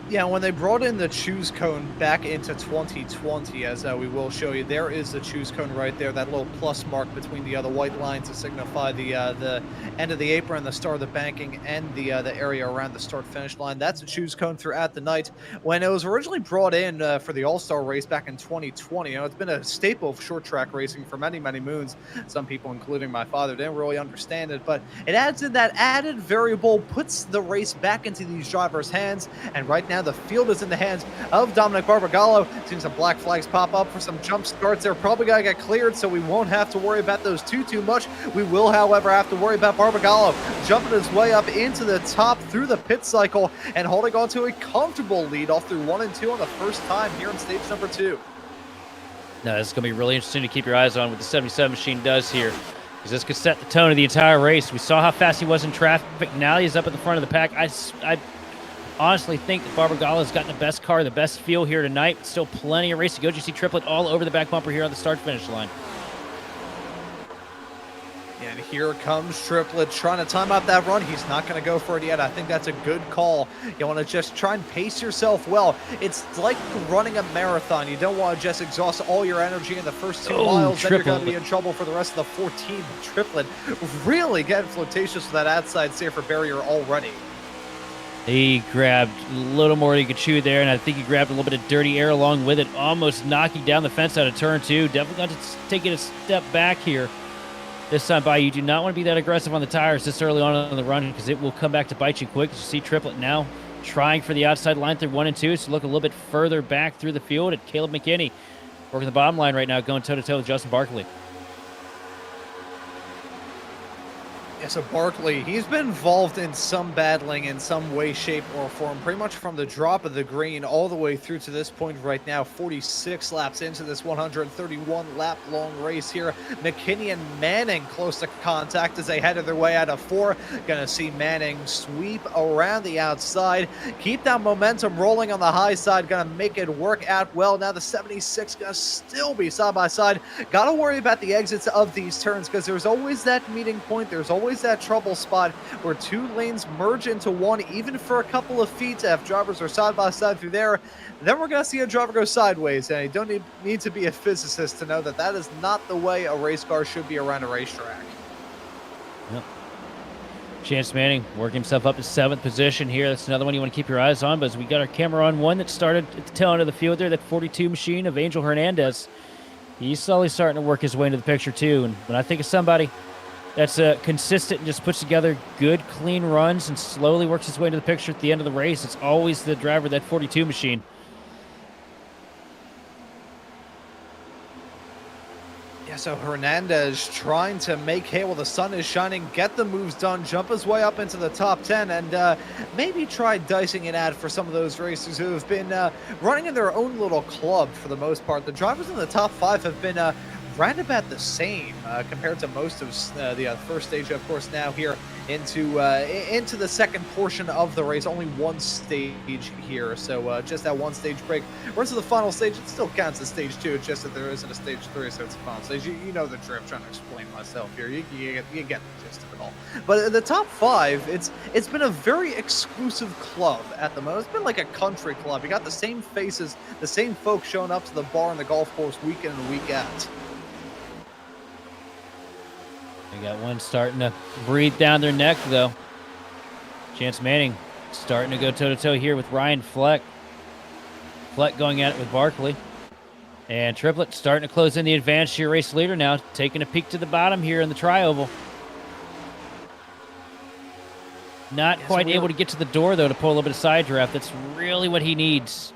Yeah, when they brought in the choose cone back into 2020, as we will show you, there is the choose cone right there, that little plus mark between the white line to signify the end of the apron, the start of the banking, and the area around the start-finish line. That's a choose cone throughout the night. When it was originally brought in for the All-Star race back in 2020, it's been a staple of short-track racing for many, many moons. Some people, including my father, didn't really understand it, but it adds in that added variable, puts the race back into these drivers' hands, and right now the field is in the hands of Dominic Barbagallo. Seeing some black flags pop up for some jump starts. They're probably going to get cleared, so we won't have to worry about those too much. We will, however, have to worry about Barbagallo jumping his way up into the top through the pit cycle and holding on to a comfortable lead off through 1 and 2 on the first time here in stage number 2. Now, this is going to be really interesting to keep your eyes on what the 77 machine does here, because this could set the tone of the entire race. We saw how fast he was in traffic. Now he's up at the front of the pack. I honestly think that Barbagallo's gotten the best car, the best feel here tonight. Still plenty of race to go. You see Triplet all over the back bumper here on the start-finish line. And here comes Triplet trying to time out that run. He's not going to go for it yet. I think that's a good call. You want to just try and pace yourself well. It's like running a marathon. You don't want to just exhaust all your energy in the first 2 miles. Then you're going to be in trouble for the rest of the 14. Triplet really getting flirtatious with that outside safer barrier already. He grabbed a little more than he could chew there, and I think he grabbed a little bit of dirty air along with it, almost knocking down the fence out of turn 2. Definitely got to take it a step back here. This time by, you do not want to be that aggressive on the tires this early on in the run because it will come back to bite you quick. You see Triplet now trying for the outside line through 1 and 2, so look a little bit further back through the field at Caleb McKinney. Working the bottom line right now, going toe-to-toe with Justin Barkley. Yeah, so Barkley, he's been involved in some battling in some way, shape, or form, pretty much from the drop of the green all the way through to this point right now, 46 laps into this 131-lap-long race here. McKinney and Manning close to contact as they headed their way out of 4. Gonna see Manning sweep around the outside, keep that momentum rolling on the high side, gonna make it work out well. Now the 76 gonna still be side by side. Gotta worry about the exits of these turns because there's always that meeting point, there's always that trouble spot where 2 lanes merge into 1, even for a couple of feet. If drivers are side by side through there, then we're going to see a driver go sideways, and you don't need to be a physicist to know that that is not the way a race car should be around a racetrack. Yep. Chance Manning working himself up to 7th position here. That's another one you want to keep your eyes on, but as we got our camera on one that started at the tail end of the field there, that 42 machine of Angel Hernandez, he's slowly starting to work his way into the picture too. And when I think of somebody that's consistent and just puts together good, clean runs and slowly works his way into the picture at the end of the race, it's always the driver of that 42 machine. Yeah, so Hernandez trying to make hay while the sun is shining, get the moves done, jump his way up into the top 10, and maybe try dicing it out for some of those racers who have been running in their own little club for the most part. The drivers in the top 5 have been right about the same compared to most of the first stage. Of course, now here into the second portion of the race, only 1 stage here, so just that 1 stage break. We're into the final stage. It still counts as stage 2, it's just that there isn't a stage 3, so it's a final stage. You know the drift. Trying to explain myself here. You get the gist of it all. But the top 5, it's been a very exclusive club at the moment. It's been like a country club. You got the same faces, the same folks showing up to the bar and the golf course week in and week out. They got one starting to breathe down their neck, though. Chance Manning starting to go toe-to-toe here with Ryan Fleck. Fleck going at it with Barkley. And Triplet starting to close in the advantage to your race leader now, taking a peek to the bottom here in the tri-oval. Not quite able to get to the door, though, to pull a little bit of side draft. That's really what he needs.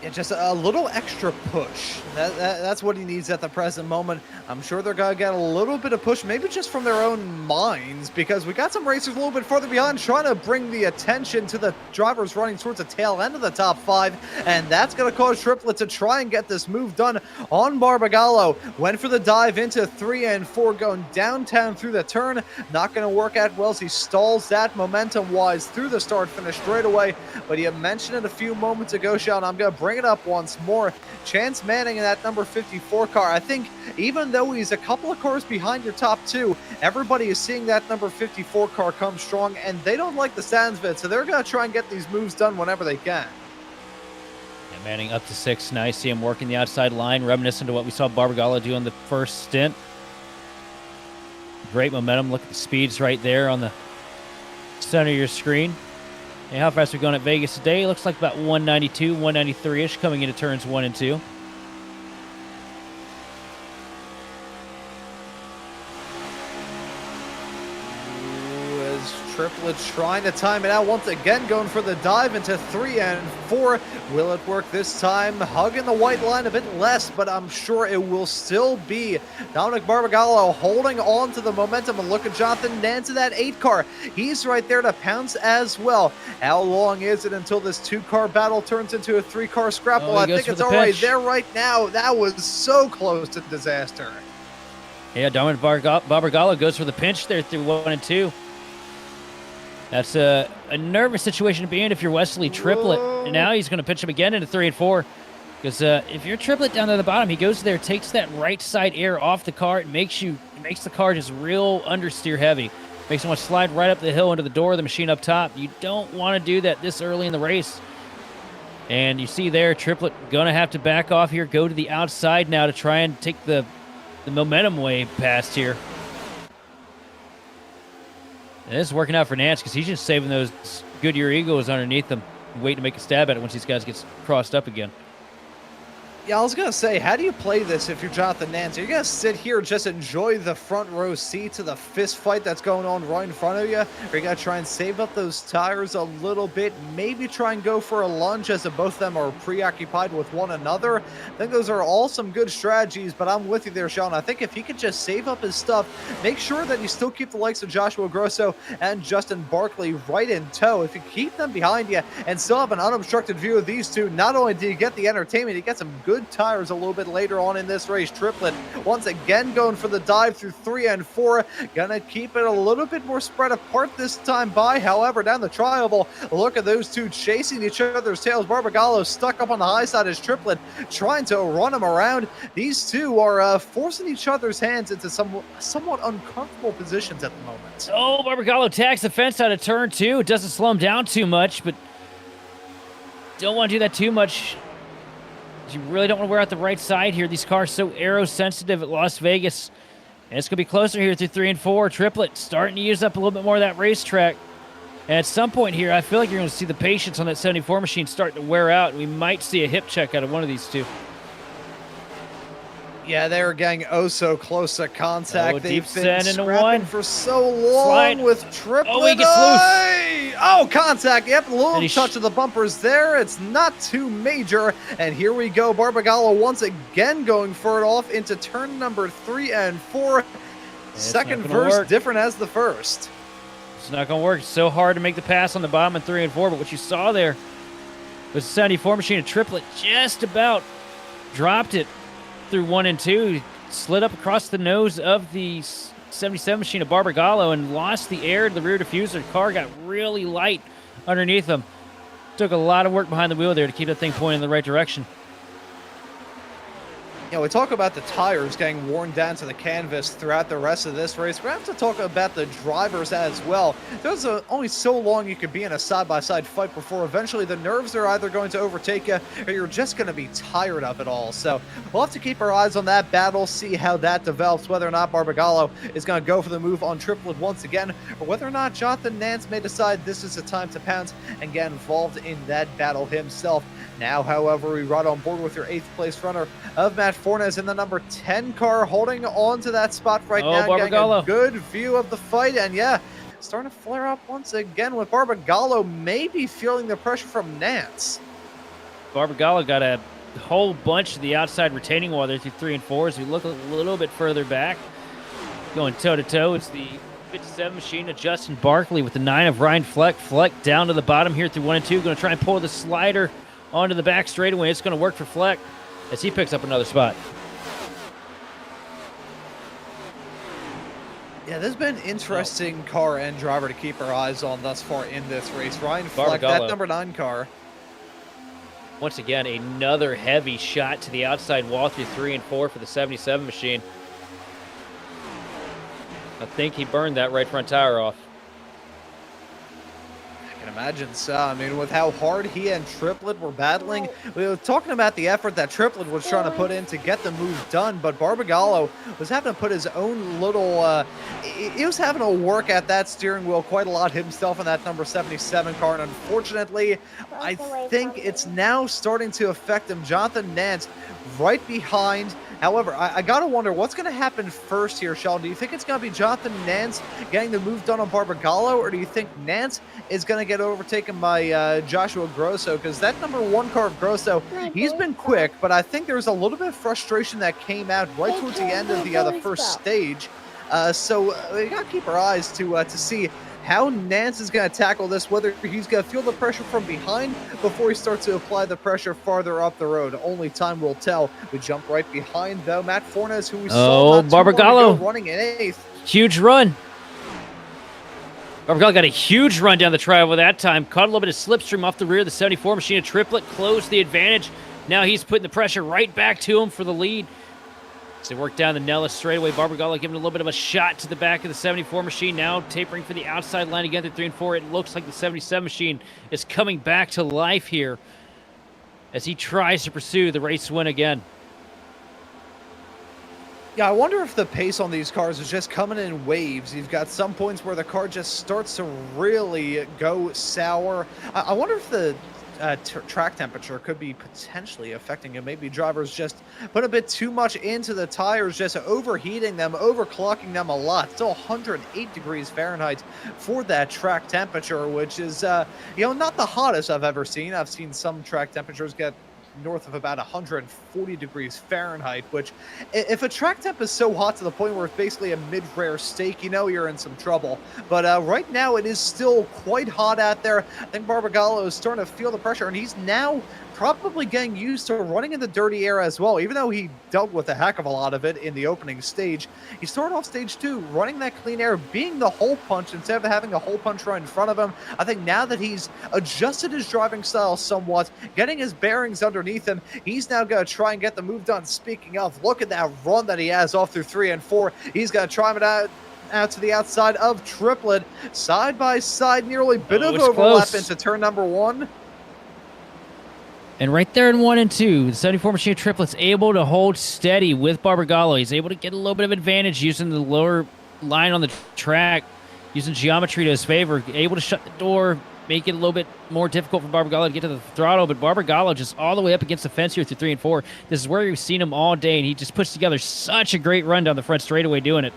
Yeah, just a little extra push. That's what he needs at the present moment. I'm sure they're going to get a little bit of push, maybe just from their own minds, because we got some racers a little bit further behind trying to bring the attention to the drivers running towards the tail end of the top 5, and that's going to cause Triplet to try and get this move done on Barbagallo. Went for the dive into 3 and 4, going downtown through the turn. Not going to work out well as he stalls that momentum-wise through the start-finish straight away, but you mentioned it a few moments ago, Sean. I'm going to bring it up once more. Chance Manning in that number 54 car. I think even though he's a couple of cars behind your top 2, everybody is seeing that number 54 car come strong, and they don't like the sounds of it, so they're going to try and get these moves done whenever they can. Yeah, Manning up to 6. Nice. See him working the outside line, reminiscent to what we saw Barbagallo do on the first stint. Great momentum. Look at the speeds right there on the center of your screen. And how fast are we going at Vegas today? Looks like about 192, 193-ish coming into turns 1 and 2. Triplet trying to time it out once again, going for the dive into 3 and 4. Will it work this time? Hugging the white line a bit less, but I'm sure it will still be Dominic Barbagallo holding on to the momentum. And look at Jonathan Nance in that 8 car. He's right there to pounce as well. How long is it until this 2-car battle turns into a 3-car scrapple? I think it's already there right now. That was so close to disaster. Yeah, Dominic Barbagallo goes for the pinch there through 1 and 2. That's a nervous situation to be in if you're Wesley Triplet. And now he's going to pitch him again into 3 and 4. Because if you're Triplet down to the bottom, he goes there, takes that right side air off the car. It makes the car just real understeer heavy. Makes him want to slide right up the hill into the door of the machine up top. You don't want to do that this early in the race. And you see there, Triplet going to have to back off here, go to the outside now to try and take the momentum way past here. And this is working out for Nance because he's just saving those Goodyear Eagles underneath them and waiting to make a stab at it once these guys get crossed up again. Yeah, I was going to say, how do you play this if you're Jonathan Nance? Are you going to sit here and just enjoy the front row seat to the fist fight that's going on right in front of you? Or are you going to try and save up those tires a little bit? Maybe try and go for a lunge as if both of them are preoccupied with one another? I think those are all some good strategies, but I'm with you there, Sean. I think if he could just save up his stuff, make sure that you still keep the likes of Joshua Grosso and Justin Barkley right in tow. If you keep them behind you and still have an unobstructed view of these two, not only do you get the entertainment, you get some good tires a little bit later on in this race. Triplet once again going for the dive through 3 and 4. Gonna keep it a little bit more spread apart this time by. However, down the tri-oval, look at those two chasing each other's tails. Barbagallo stuck up on the high side as Triplet trying to run him around. These two are forcing each other's hands into somewhat uncomfortable positions at the moment. Oh, Barbagallo tags the fence out of turn 2. It doesn't slow him down too much, but don't want to do that too much. You really don't want to wear out the right side here. These cars so aero sensitive at Las Vegas. And it's going to be closer here through 3 and 4. Triplet starting to use up a little bit more of that racetrack. And at some point here, I feel like you're going to see the patience on that 74 machine starting to wear out. And we might see a hip check out of one of these two. Yeah, they were getting oh so close to contact. Oh, They've deep been send into scrapping 1 for so long Slide. with Triplet. Oh, he gets loose. Oh, contact. Yep, a little And he touch of the bumpers there. It's not too major. And here we go. Barbagallo once again going for it off into turn number 3 and 4. Second verse work. different as the first. It's not going to work. It's so hard to make the pass on the bottom in 3 and 4. But what you saw there was the 74 machine of Triplet just about dropped it through 1 and 2, slid up across the nose of the 77 machine of Barbagallo and lost the air to the rear diffuser. The car got really light underneath him. Took a lot of work behind the wheel there to keep that thing pointing in the right direction. You know, we talk about the tires getting worn down to the canvas throughout the rest of this race. We have to talk about the drivers as well. There's only so long you could be in a side-by-side fight before eventually the nerves are either going to overtake you or you're just going to be tired of it all. So we'll have to keep our eyes on that battle, see how that develops, whether or not Barbagallo is going to go for the move on Triplet once again, or whether or not Jonathan Nance may decide this is the time to pounce and get involved in that battle himself. Now, however, we ride on board with your 8th place runner of Matt Fornes in the number 10 car, holding on to that spot right now, getting a good view of the fight. And yeah, starting to flare up once again with Barbagallo maybe feeling the pressure from Nance. Barbagallo got a whole bunch of the outside retaining wall there through 3 and 4. As we look a little bit further back, going toe-to-toe, it's the 57 machine of Justin Barkley with the 9 of Ryan Fleck. Fleck down to the bottom here through 1 and 2. Going to try and pull the slider onto the back straightaway. It's going to work for Fleck as he picks up another spot. Yeah, this has been an interesting car and driver to keep our eyes on thus far in this race. Ryan Fleck, that number 9 car. Once again, another heavy shot to the outside wall through 3 and 4 for the 77 machine. I think he burned that right front tire off. I can imagine so. I mean, with how hard he and Triplett were battling, we were talking about the effort that Triplett was trying to put in to get the move done, but Barbagallo was having to put his own little, he was having to work at that steering wheel quite a lot himself in that number 77 car, and unfortunately, I think it's now starting to affect him. Jonathan Nance right behind. However, I gotta wonder what's gonna happen first here, Sheldon. Do you think it's gonna be Jonathan Nance getting the move done on Barbagallo, or do you think Nance is gonna get overtaken by Joshua Grosso? Because that number 1 car of Grosso, he's been quick, but I think there's a little bit of frustration that came out right towards the end of the first stage. So we gotta keep our eyes to see how Nance is going to tackle this, whether he's going to feel the pressure from behind before he starts to apply the pressure farther up the road. Only time will tell. We jump right behind, though, Matt Fornes, who we saw Barbagallo running in 8th. Huge run. Barbagallo got a huge run down the tri-oval that time. Caught a little bit of slipstream off the rear of the 74 machine. A Triplett closed the advantage. Now he's putting the pressure right back to him for the lead. As they work down the Nellis straightaway, Barbagallo giving a little bit of a shot to the back of the 74 machine. Now tapering for the outside line again through 3 and 4. It looks like the 77 machine is coming back to life here as he tries to pursue the race win again. Yeah, I wonder if the pace on these cars is just coming in waves. You've got some points where the car just starts to really go sour. I wonder if the track temperature could be potentially affecting him. Maybe drivers just put a bit too much into the tires, just overheating them, overclocking them a lot. Still 108 degrees Fahrenheit for that track temperature, which is, not the hottest I've ever seen. I've seen some track temperatures get north of about 140 degrees Fahrenheit, which if a track temp is so hot to the point where it's basically a mid-rare steak, you're in some trouble. But right now it is still quite hot out there. I think Barbagallo is starting to feel the pressure, and he's now probably getting used to running in the dirty air as well. Even though he dealt with a heck of a lot of it in the opening stage, he started off stage 2 running that clean air, being the hole punch instead of having a hole punch right in front of him. I think now that he's adjusted his driving style somewhat, getting his bearings underneath him, he's now going to try and get the move done. Speaking of, look at that run that he has off through 3 and 4. He's going to try it out to the outside of Triplett, side by side, nearly bit of overlap close into turn number 1. And right there in 1 and 2, the 74 machine Triplett's able to hold steady with Barbagallo. He's able to get a little bit of advantage using the lower line on the track, using geometry to his favor, able to shut the door, make it a little bit more difficult for Barbagallo to get to the throttle. But Barbagallo just all the way up against the fence here through 3 and 4. This is where we've seen him all day, and he just puts together such a great run down the front straightaway doing it.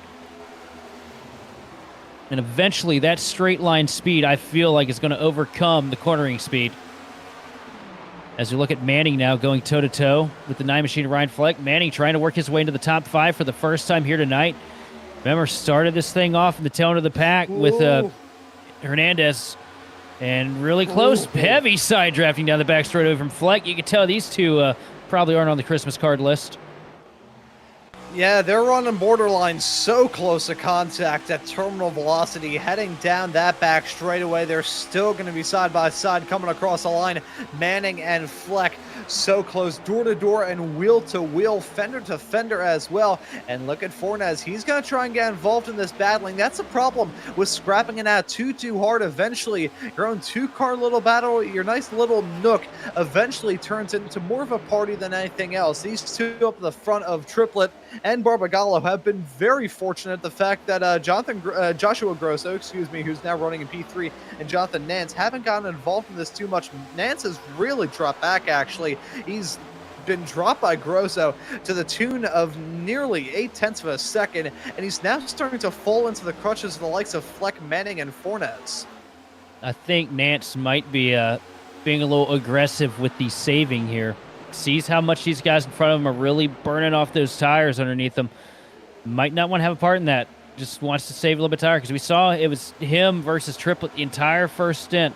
And eventually that straight line speed, I feel like, is going to overcome the cornering speed. As we look at Manning now going toe-to-toe with the 9 machine Ryan Fleck. Manning trying to work his way into the top 5 for the first time here tonight. Remember, started this thing off in the tail end of the pack with Hernandez. And really close, heavy side drafting down the back straight over from Fleck. You can tell these two probably aren't on the Christmas card list. Yeah, they're running borderline so close to contact at terminal velocity, heading down that back straightaway. They're still going to be side by side coming across the line. Manning and Fleck so close, door to door and wheel to wheel, fender to fender as well. And look at Fornes. He's going to try and get involved in this battling. That's a problem with scrapping it out too hard. Eventually, your own 2-car little battle, your nice little nook, eventually turns into more of a party than anything else. These two up the front of Triplett and Barbagallo have been very fortunate. The fact that Joshua Grosso, who's now running in P3, and Jonathan Nance haven't gotten involved in this too much. Nance has really dropped back, actually. He's been dropped by Grosso to the tune of nearly 0.8 of a second, and he's now starting to fall into the crutches of the likes of Fleck, Manning, and Fornes. I think Nance might be being a little aggressive with the saving here. Sees how much these guys in front of him are really burning off those tires underneath them. Might not want to have a part in that. Just wants to save a little bit of tire because we saw it was him versus Triplet the entire first stint.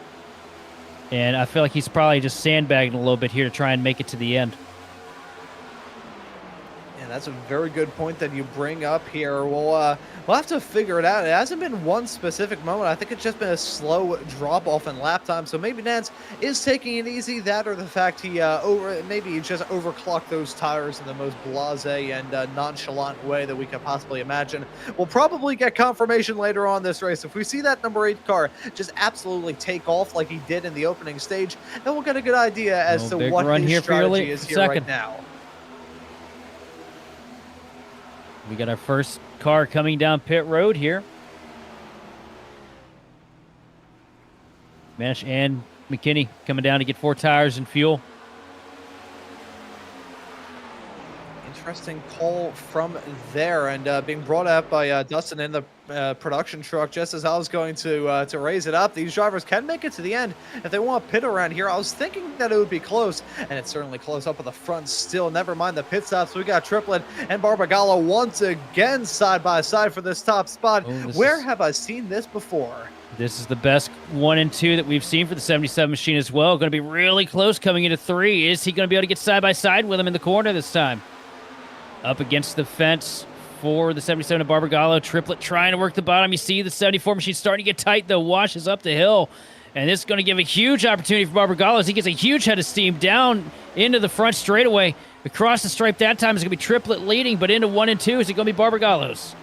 And I feel like he's probably just sandbagging a little bit here to try and make it to the end. And that's a very good point that you bring up here. We'll have to figure it out. It hasn't been one specific moment. I think it's just been a slow drop-off in lap time. So maybe Nance is taking it easy. That or the fact he maybe he just overclocked those tires in the most blasé and nonchalant way that we could possibly imagine. We'll probably get confirmation later on this race. If we see that number 8 car just absolutely take off like he did in the opening stage, then we'll get a good idea as to what his strategy is here right now. We got our first car coming down pit road here. Mesh and McKinney coming down to get 4 tires and fuel. Interesting call from there, and being brought up by Dustin in the production truck just as I was going to raise it up. These drivers can make it to the end if they want to pit around here. I was thinking that it would be close, and it's certainly close up at the front still. Never mind the pit stops. We got Triplet and Barbagallo once again side by side for this top spot. Where have I seen this before? This is the best 1 and 2 that we've seen for the 77 machine as well. Going to be really close coming into 3. Is he going to be able to get side by side with him in the corner this time? Up against the fence for the 77 of Barbagallo. Triplet trying to work the bottom. You see the 74 machine starting to get tight, though. Washes up the hill. And this is going to give a huge opportunity for Barbagallo as he gets a huge head of steam down into the front straightaway. Across the stripe that time is going to be Triplet leading, but into 1 and 2 is it going to be Barbagallo's?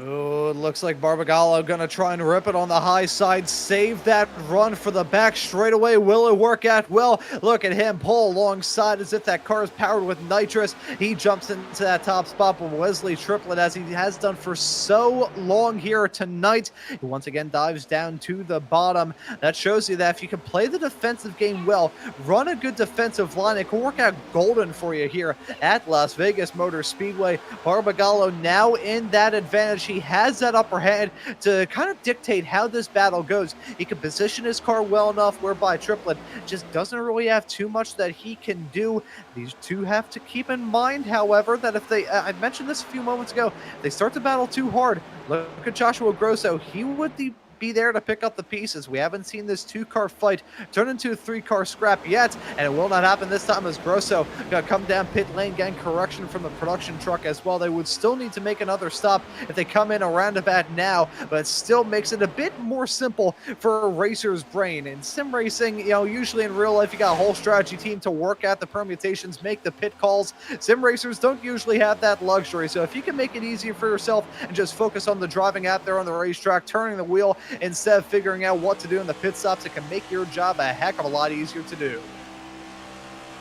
Oh, it looks like Barbagallo going to try and rip it on the high side. Save that run for the back straightaway. Will it work out? Well, look at him pull alongside as if that car is powered with nitrous. He jumps into that top spot with Wesley Triplet, as he has done for so long here tonight. He once again dives down to the bottom. That shows you that if you can play the defensive game well, run a good defensive line, it can work out golden for you here at Las Vegas Motor Speedway. Barbagallo now in that advantage. He has that upper hand to kind of dictate how this battle goes. He can position his car well enough whereby Triplet just doesn't really have too much that he can do. These two have to keep in mind, however, that if they, I mentioned this a few moments ago, they start to battle too hard. Look at Joshua Grosso. He would be there to pick up the pieces. We haven't seen this 2-car fight turn into a 3-car scrap yet, and it will not happen this time as Grosso gonna come down pit lane, getting correction from the production truck as well. They would still need to make another stop if they come in a roundabout now, but it still makes it a bit more simple for a racer's brain. In sim racing, usually in real life, you got a whole strategy team to work out the permutations, make the pit calls. Sim racers don't usually have that luxury, so if you can make it easier for yourself and just focus on the driving out there on the racetrack, turning the wheel, instead of figuring out what to do in the pit stops, it can make your job a heck of a lot easier to do.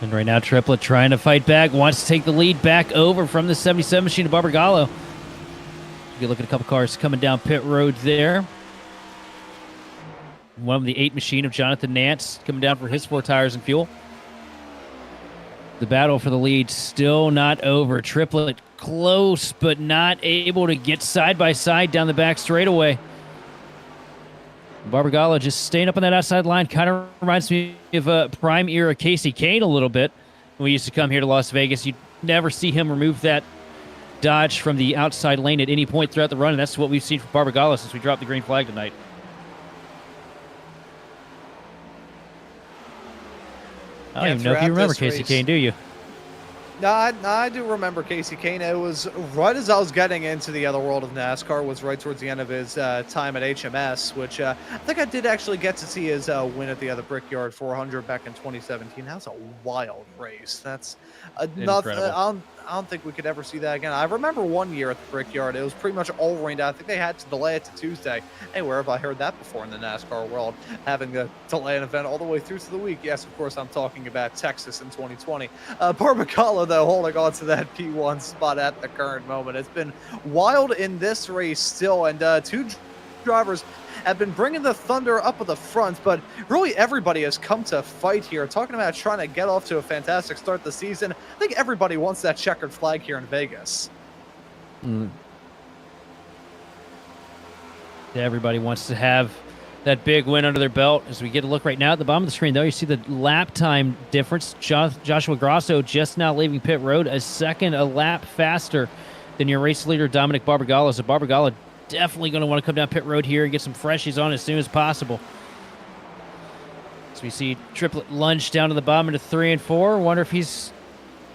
And right now, Triplet trying to fight back, wants to take the lead back over from the 77 machine to Barbagallo. You look at a couple cars coming down pit road there. One of the 8 machine of Jonathan Nance coming down for his 4 tires and fuel. The battle for the lead still not over. Triplet close, but not able to get side by side down the back straightaway. Barbagallo just staying up on that outside line. Kind of reminds me of a prime era Casey Kane a little bit. When we used to come here to Las Vegas, you'd never see him remove that dodge from the outside lane at any point throughout the run, and that's what we've seen from Barbagallo since we dropped the green flag tonight. I don't even know if you remember Casey Kane, do you? No, I do remember Casey Kane. It was right as I was getting into the other world of NASCAR, was right towards the end of his time at HMS, which I think I did actually get to see his win at the other Brickyard 400 back in 2017. That was a wild race. That's nothing. I don't think we could ever see that again. I remember one year at the Brickyard, it was pretty much all rained out. I think they had to delay it to Tuesday. Hey, where have I heard that before in the NASCAR world? Having to delay an event all the way through to the week. Yes, of course, I'm talking about Texas in 2020. Barbagallo, though, holding on to that P1 spot at the current moment. It's been wild in this race still, and 2 drivers have been bringing the thunder up at the front, but really everybody has come to fight here. Talking about trying to get off to a fantastic start this season, I think everybody wants that checkered flag here in Vegas. Everybody wants to have that big win under their belt. As we get a look right now at the bottom of the screen, though, you see the lap time difference. Joshua Grosso just now leaving pit road, a second a lap faster than your race leader, Dominic Barbagallo. So Barbagallo definitely going to want to come down pit road here and get some freshies on as soon as possible. So we see Triplet lunge down to the bottom into 3 and 4. Wonder if he's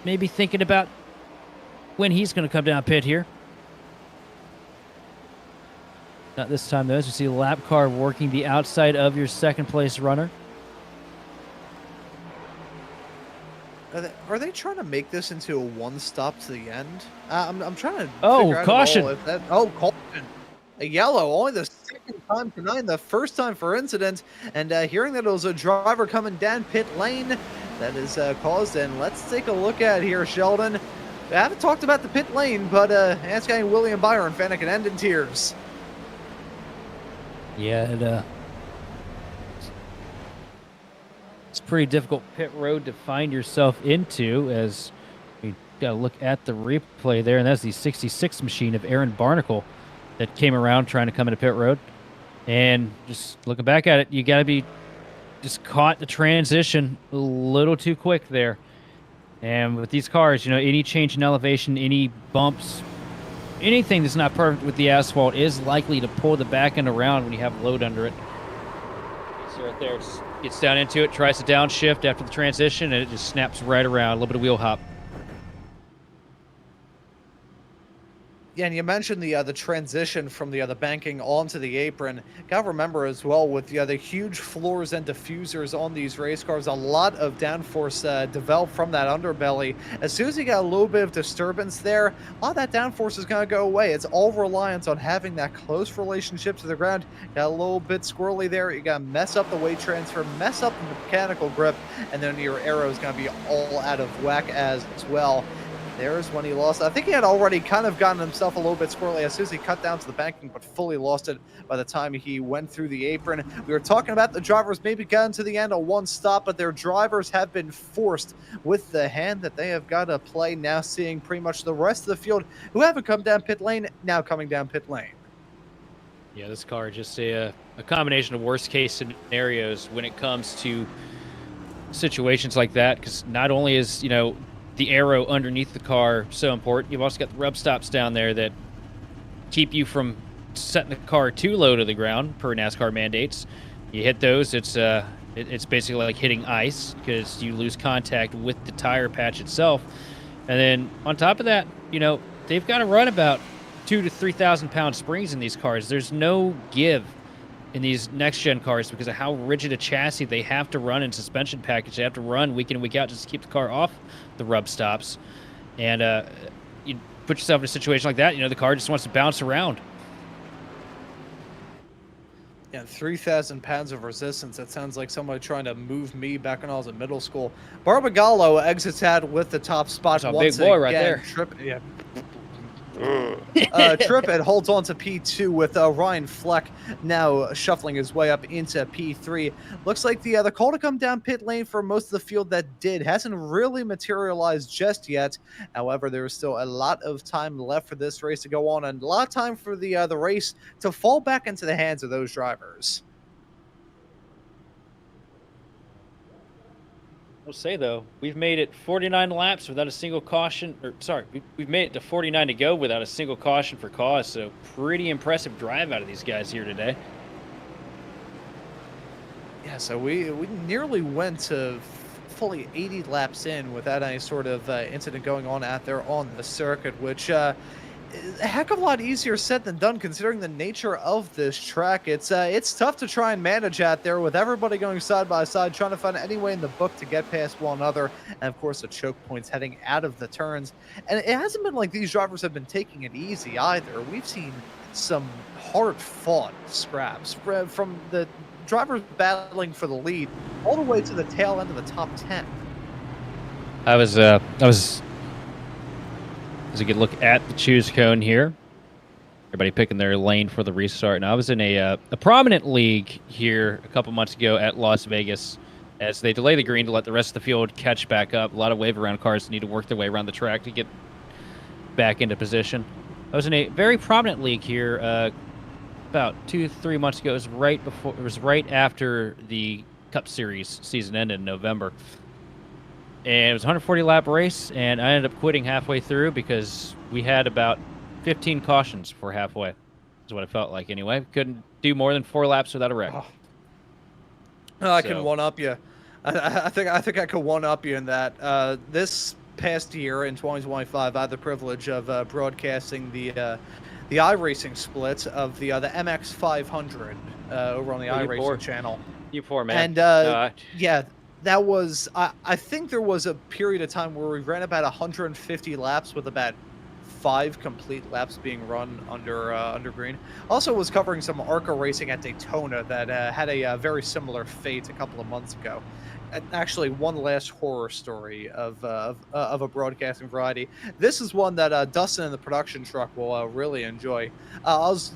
maybe thinking about when he's going to come down pit here. Not this time, though, as we see lap car working the outside of your second place runner. Are they trying to make this into a one-stop to the end? I'm trying to Oh, figure out caution. if that, oh, caution. A yellow, only the second time tonight, the first time for incident. And hearing that it was a driver coming down pit lane that is caused. And let's take a look at here, Sheldon. I haven't talked about the pit lane, but asking William Byron, fan, it can end in tears. Yeah, it's a pretty difficult pit road to find yourself into, as we got to look at the replay there, and that's the 66 machine of Aaron Barnacle that came around trying to come into pit road. And just looking back at it, you got to be just caught the transition a little too quick there. And with these cars, you know, any change in elevation, any bumps, anything that's not perfect with the asphalt is likely to pull the back end around when you have load under it. So right there, it gets down into it, tries to downshift after the transition, and it just snaps right around. A little bit of wheel hop. Yeah, and you mentioned the transition from the banking onto the apron. Got to remember as well, with the huge floors and diffusers on these race cars, a lot of downforce developed from that underbelly. As soon as you got a little bit of disturbance there, a lot of that downforce is going to go away. It's all reliant on having that close relationship to the ground. Got a little bit squirrely there. You got to mess up the weight transfer, mess up the mechanical grip, and then your aero is going to be all out of whack as well. There's when he lost. I think he had already kind of gotten himself a little bit squirrely as soon as he cut down to the banking, but fully lost it by the time he went through the apron. We were talking about the drivers maybe gotten to the end of one stop, but their drivers have been forced with the hand that they have got to play. Now seeing pretty much the rest of the field who haven't come down pit lane, now coming down pit lane. Yeah, this car just a combination of worst case scenarios when it comes to situations like that, because not only is, you know, the aero underneath the car so important, you've also got the rub stops down there that keep you from setting the car too low to the ground per NASCAR mandates. You hit those, it's basically like hitting ice because you lose contact with the tire patch itself. And then on top of that, you know, they've got to run about 2,000 to 3,000 pound springs in these cars. There's no give in these next gen cars because of how rigid a chassis they have to run in suspension package. They have to run week in and week out just to keep the car off the rub stops. And you put yourself in a situation like that, you know, the car just wants to bounce around. Yeah, 3,000 pounds of resistance. That sounds like somebody trying to move me back when I was in middle school. Barbagallo exits out with the top spot. That's a big boy right there. Yeah. Trippett holds on to P2 with Ryan Fleck now shuffling his way up into P3. Looks like the call to come down pit lane for most of the field that did hasn't really materialized just yet. However, there is still a lot of time left for this race to go on, and a lot of time for the race to fall back into the hands of those drivers. I'll say, though, we've made it 49 laps without a single caution. Or sorry, we've made it to 49 to go without a single caution for cause. So pretty impressive drive out of these guys here today. Yeah, so we nearly went to fully 80 laps in without any sort of incident going on out there on the circuit, which is a heck of a lot easier said than done considering the nature of this track. It's tough to try and manage out there with everybody going side by side, trying to find any way in the book to get past one another, and of course the choke points heading out of the turns. And it hasn't been like these drivers have been taking it easy either. We've seen some hard-fought scraps from the drivers battling for the lead all the way to the tail end of the top 10. I was as a good look at the choose cone here. Everybody picking their lane for the restart. And I was in a prominent league here a couple months ago at Las Vegas as they delay the green to let the rest of the field catch back up. A lot of wave around cars need to work their way around the track to get back into position. I was in a very prominent league here about 2-3 months ago. It was right after the Cup Series season ended in November. And it was a 140 lap race, and I ended up quitting halfway through because we had about 15 cautions before halfway. Is what it felt like anyway. Couldn't do more than 4 laps without a wreck. Oh, I can So, one up you. I think I could one up you in that. This past year in 2025, I had the privilege of broadcasting the iRacing split of the MX 500 over on the iRacing channel. you poor man. And yeah, that was I think there was a period of time where we ran about 150 laps with about 5 complete laps being run under green. Also was covering some ARCA racing at Daytona that had a very similar fate a couple of months ago. And actually, one last horror story of a broadcasting variety. This is one that Dustin in the production truck will really enjoy. I was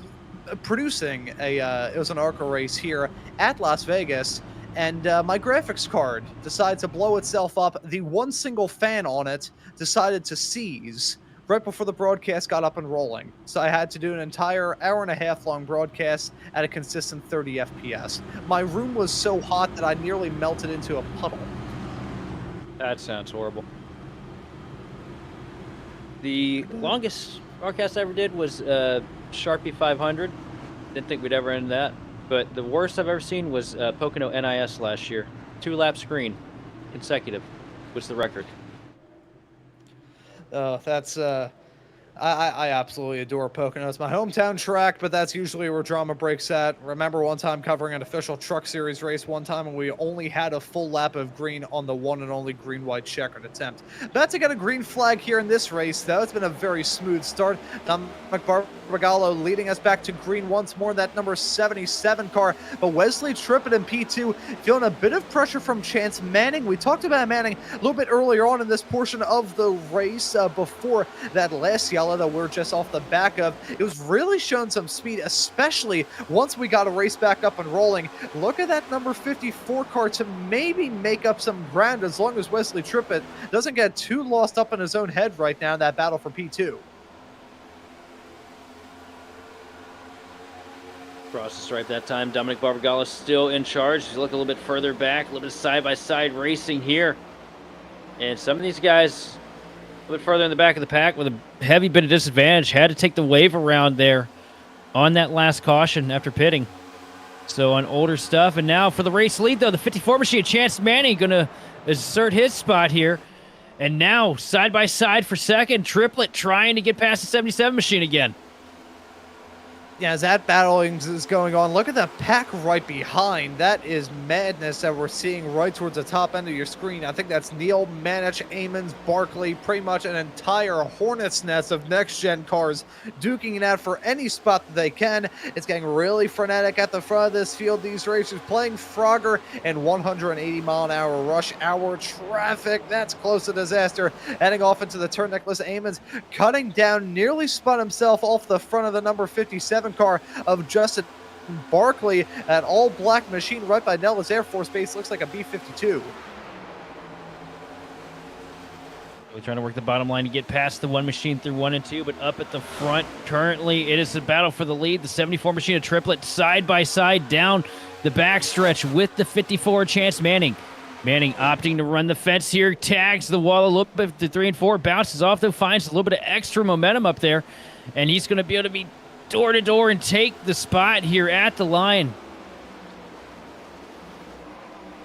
producing it was an ARCA race here at Las Vegas, and my graphics card decided to blow itself up. The one single fan on it decided to seize right before the broadcast got up and rolling. So I had to do an entire hour and a half long broadcast at a consistent 30 FPS. My room was so hot that I nearly melted into a puddle. That sounds horrible. The longest broadcast I ever did was Sharpie 500. Didn't think we'd ever end that. But the worst I've ever seen was Pocono NIS last year. 2 laps green consecutive was the record. That's I absolutely adore Pocono. It's my hometown track, but that's usually where drama breaks at. Remember one time covering an official truck series race one time, and we only had a full lap of green on the one and only green-white checkered attempt. About to get a green flag here in this race, though. It's been a very smooth start. Dominic Barbagallo leading us back to green once more in that number 77 car. But Wesley Trippett in P2 feeling a bit of pressure from Chance Manning. We talked about Manning a little bit earlier on in this portion of the race before that last yellow that we're just off the back of. It was really showing some speed, especially once we got a race back up and rolling. Look at that number 54 car to maybe make up some ground as long as Wesley Trippett doesn't get too lost up in his own head right now in that battle for P2. Cross the stripe that time. Dominic Barbagallo still in charge. He's looking a little bit further back, a little bit of side-by-side racing here. And some of these guys a little bit further in the back of the pack with a heavy bit of disadvantage. Had to take the wave around there on that last caution after pitting. So on older stuff. And now for the race lead, though, the 54 machine, Chance Manning going to assert his spot here. And now side-by-side for second. Triplet trying to get past the 77 machine again. Yeah, as that battling is going on, look at the pack right behind. That is madness that we're seeing right towards the top end of your screen. I think that's Neil, Manich, Amons, Barkley, pretty much an entire hornet's nest of next-gen cars duking it out for any spot that they can. It's getting really frenetic at the front of this field. These racers playing Frogger and 180-mile-an-hour rush hour traffic. That's close to disaster. Heading off into the turn, Nicholas Amons cutting down, nearly spun himself off the front of the number 57 car of Justin Barkley. That all-black machine right by Nellis Air Force Base looks like a B-52. We're trying to work the bottom line to get past the one machine through 1 and 2, but up at the front currently, it is a battle for the lead. The 74 machine of Triplet side by side down the backstretch with the 54 Chance Manning. Manning opting to run the fence here, tags the wall a little bit to 3 and 4, bounces off, though, finds a little bit of extra momentum up there, and he's going to be able to be door to door and take the spot here at the line.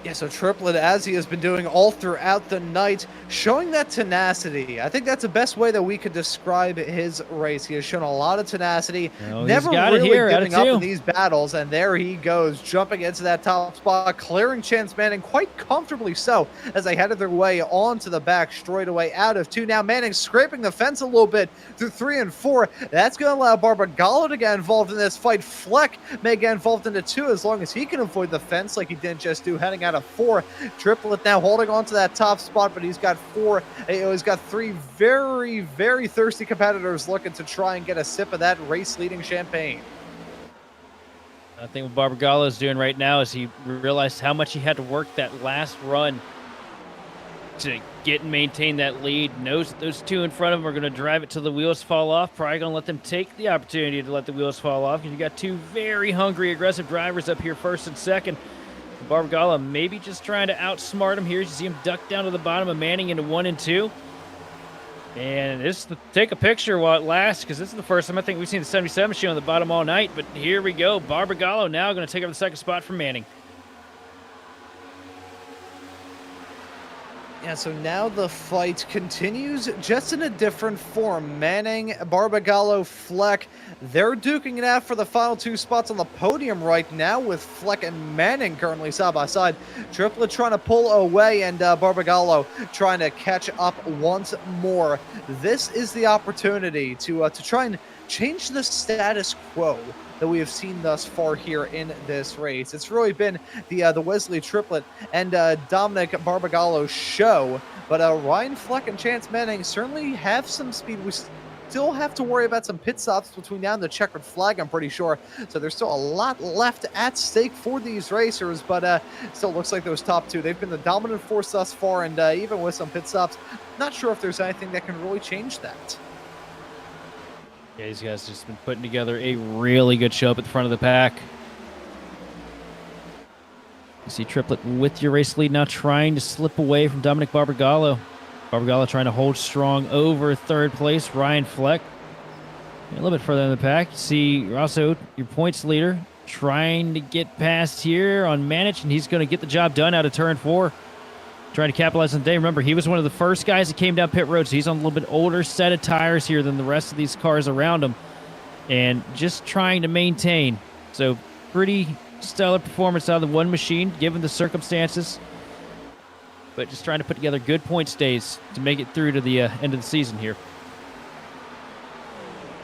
Yeah, so Triplet, as he has been doing all throughout the night, showing that tenacity. I think that's the best way that we could describe his race. He has shown a lot of tenacity, never really giving up in these battles, and there he goes, jumping into that top spot, clearing Chance Manning quite comfortably so, as they headed their way onto the back straightaway out of 2. Now Manning scraping the fence a little bit through 3 and 4. That's going to allow Barbagallo to get involved in this fight. Fleck may get involved into 2 as long as he can avoid the fence like he didn't just do heading out of 4. Triplet now holding on to that top spot, but he's got 4. He's got 3 very, very thirsty competitors looking to try and get a sip of that race-leading champagne. I think what Barbagallo is doing right now is he realized how much he had to work that last run to get and maintain that lead. Knows that those two in front of him are going to drive it till the wheels fall off. Probably going to let them take the opportunity to let the wheels fall off, because you got two very hungry, aggressive drivers up here, first and second. Barbagallo maybe just trying to outsmart him here. You see him duck down to the bottom of Manning into 1 and 2. And this take a picture while it lasts, because this is the first time I think we've seen the 77 machine on the bottom all night. But here we go. Barbagallo now going to take over the second spot from Manning. Yeah, so now the fight continues, just in a different form. Manning, Barbagallo, Fleck, they're duking it out for the final 2 spots on the podium right now, with Fleck and Manning currently side by side. Triplet trying to pull away, and Barbagallo trying to catch up once more. This is the opportunity to try and change the status quo that we have seen thus far here in this race. It's really been the Wesley Triplet and Dominic Barbagallo show, but Ryan Fleck and Chance Manning certainly have some speed. We still have to worry about some pit stops between now and the checkered flag, I'm pretty sure. So there's still a lot left at stake for these racers, but still looks like those top 2, they've been the dominant force thus far, and even with some pit stops, not sure if there's anything that can really change that. Yeah, these guys just been putting together a really good show up at the front of the pack. You see Triplet with your race lead now, trying to slip away from Dominic Barbagallo. Barbagallo trying to hold strong over third place. Ryan Fleck a little bit further in the pack. You see also your points leader trying to get past here on Manich, and he's going to get the job done out of turn 4. Trying to capitalize on the day. Remember, he was one of the first guys that came down pit road, so he's on a little bit older set of tires here than the rest of these cars around him, and just trying to maintain. So pretty stellar performance out of the one machine, given the circumstances, but just trying to put together good point stays to make it through to the end of the season here.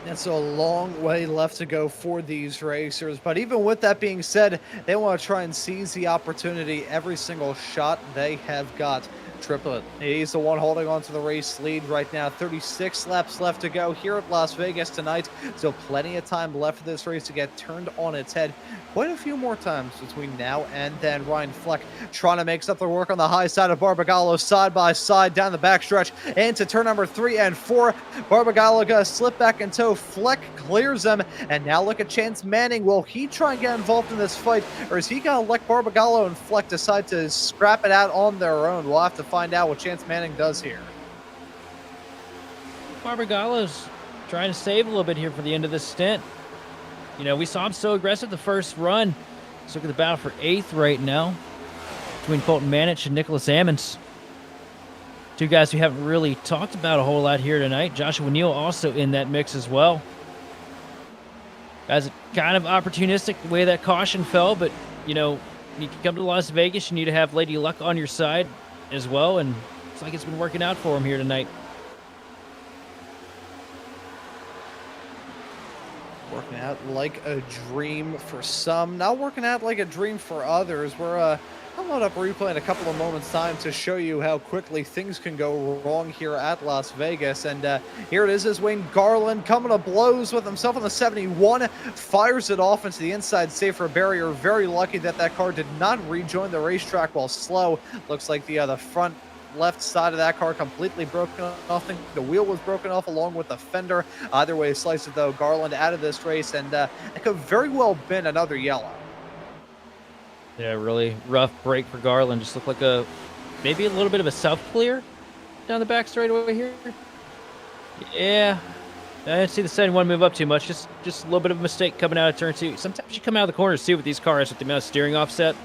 And so a long way left to go for these racers. But even with that being said, they want to try and seize the opportunity every single shot they have got. Triplet, he's the one holding on to the race lead right now. 36 laps left to go here at Las Vegas tonight. So plenty of time left for this race to get turned on its head quite a few more times between now and then. Ryan Fleck trying to make something work on the high side of Barbagallo, side by side down the backstretch into turn number 3 and 4. Barbagallo gonna slip back in tow. Fleck clears them, and now look at Chance Manning. Will he try and get involved in this fight, or is he gonna let Barbagallo and Fleck decide to scrap it out on their own? We'll have to find out what Chance Manning does here. Barbagallo's trying to save a little bit here for the end of this stint. You know, we saw him so aggressive the first run. Let's look at the battle for 8th right now between Colton Manich and Nicholas Ammons. Two guys we haven't really talked about a whole lot here tonight. Joshua Neal also in that mix as well. Guys, kind of opportunistic the way that caution fell, but, you know, you can come to Las Vegas, you need to have Lady Luck on your side as well, and it's like it's been working out for him here tonight. Working out like a dream for some, not working out like a dream for others. We're I'll load up replay in a couple of moments time to show you how quickly things can go wrong here at Las Vegas. And here it is Wayne Garland coming to blows with himself on the 71, fires it off into the inside safer barrier. Very lucky that that car did not rejoin the racetrack while slow. Looks like the front left side of that car completely broken off. I think the wheel was broken off along with the fender. Either way, slice it though. Garland out of this race, and it could very well been another yellow. Yeah, really rough break for Garland. Just looked like maybe a little bit of a self-clear down the back straightaway here. Yeah, I didn't see the 71 move up too much. Just a little bit of a mistake coming out of turn 2. Sometimes you come out of the corners too with these cars with the amount of steering offset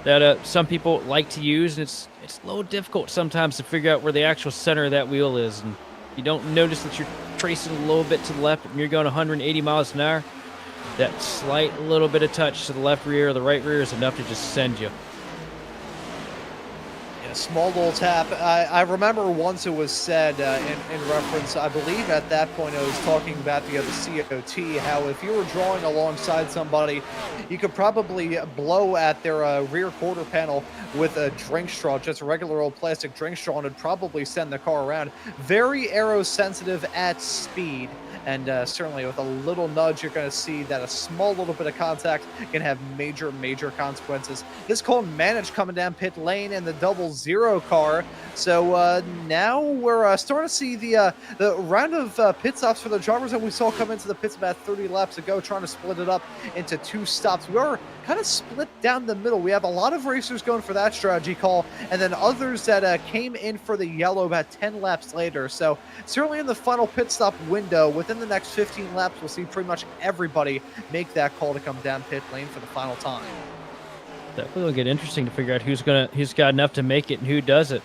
that some people like to use, and it's a little difficult sometimes to figure out where the actual center of that wheel is, and you don't notice that you're tracing a little bit to the left and you're going 180 miles an hour. That slight little bit of touch to the left rear or the right rear is enough to just send you. Yeah, small little tap. I remember once it was said in reference, I believe at that point I was talking about the COT, how if you were drawing alongside somebody, you could probably blow at their rear quarter panel with a drink straw, just a regular old plastic drink straw, and it'd probably send the car around. Very aero sensitive at speed. And certainly with a little nudge, you're going to see that a small little bit of contact can have major consequences. This Colton Manich coming down pit lane in the double zero car. So now we're starting to see the round of pit stops for the drivers that we saw come into the pits about 30 laps ago, trying to split it up into 2 stops. We are kind of split down the middle. We have a lot of racers going for that strategy call, and then others that came in for the yellow about 10 laps later. So certainly in the final pit stop window, within the next 15 laps, we'll see pretty much everybody make that call to come down pit lane for the final time. Definitely will get interesting to figure out who's got enough to make it and who doesn't.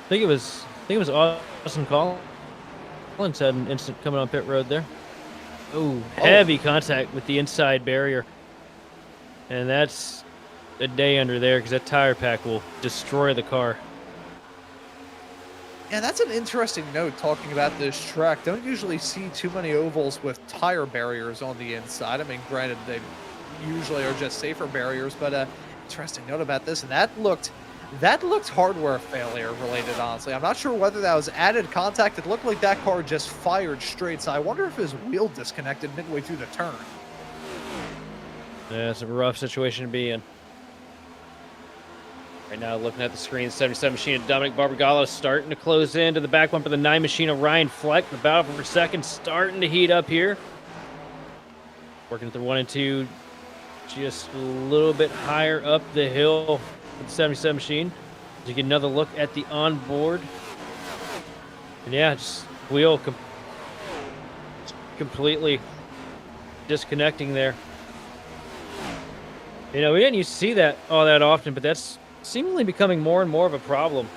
I think it was Austin Collins had an instant coming on pit road there. Oh, heavy contact with the inside barrier. And that's a day under there because that tire pack will destroy the car. Yeah, that's an interesting note talking about this track. Don't usually see too many ovals with tire barriers on the inside. I mean, granted, they usually are just safer barriers, but interesting note about this. And that looked hardware failure related, honestly. I'm not sure whether that was added contact. It looked like that car just fired straight. So I wonder if his wheel disconnected midway through the turn. Yeah, it's a rough situation to be in. Right now, looking at the screen, 77 machine of Dominic Barbagallo starting to close into the back bumper. The 9 machine of Ryan Fleck, the battle for second, starting to heat up here. Working at the 1 and 2, just a little bit higher up the hill with the 77 machine. To get another look at the onboard. And yeah, just wheel completely disconnecting there. You know, we didn't used to see that all that often, but that's seemingly becoming more and more of a problem.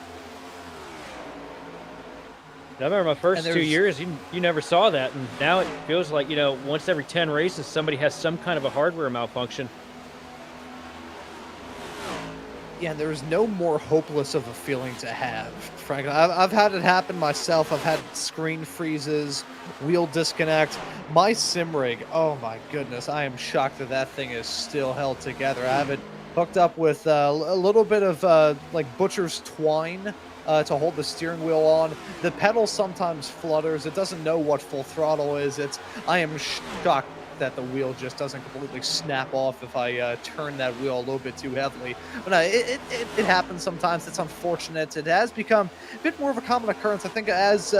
I remember my first 2 years, you never saw that, and now it feels like, you know, once every 10 races, somebody has some kind of a hardware malfunction. Yeah, there's no more hopeless of a feeling to have, frankly. I've had it happen myself. I've had screen freezes, wheel disconnect. My sim rig, oh my goodness, I am shocked that that thing is still held together. I have it hooked up with a little bit of like butcher's twine to hold the steering wheel on. The pedal sometimes flutters. It doesn't know what full throttle is. I am shocked that the wheel just doesn't completely snap off if I turn that wheel a little bit too heavily. But it happens sometimes. It's unfortunate. It has become a bit more of a common occurrence. I think as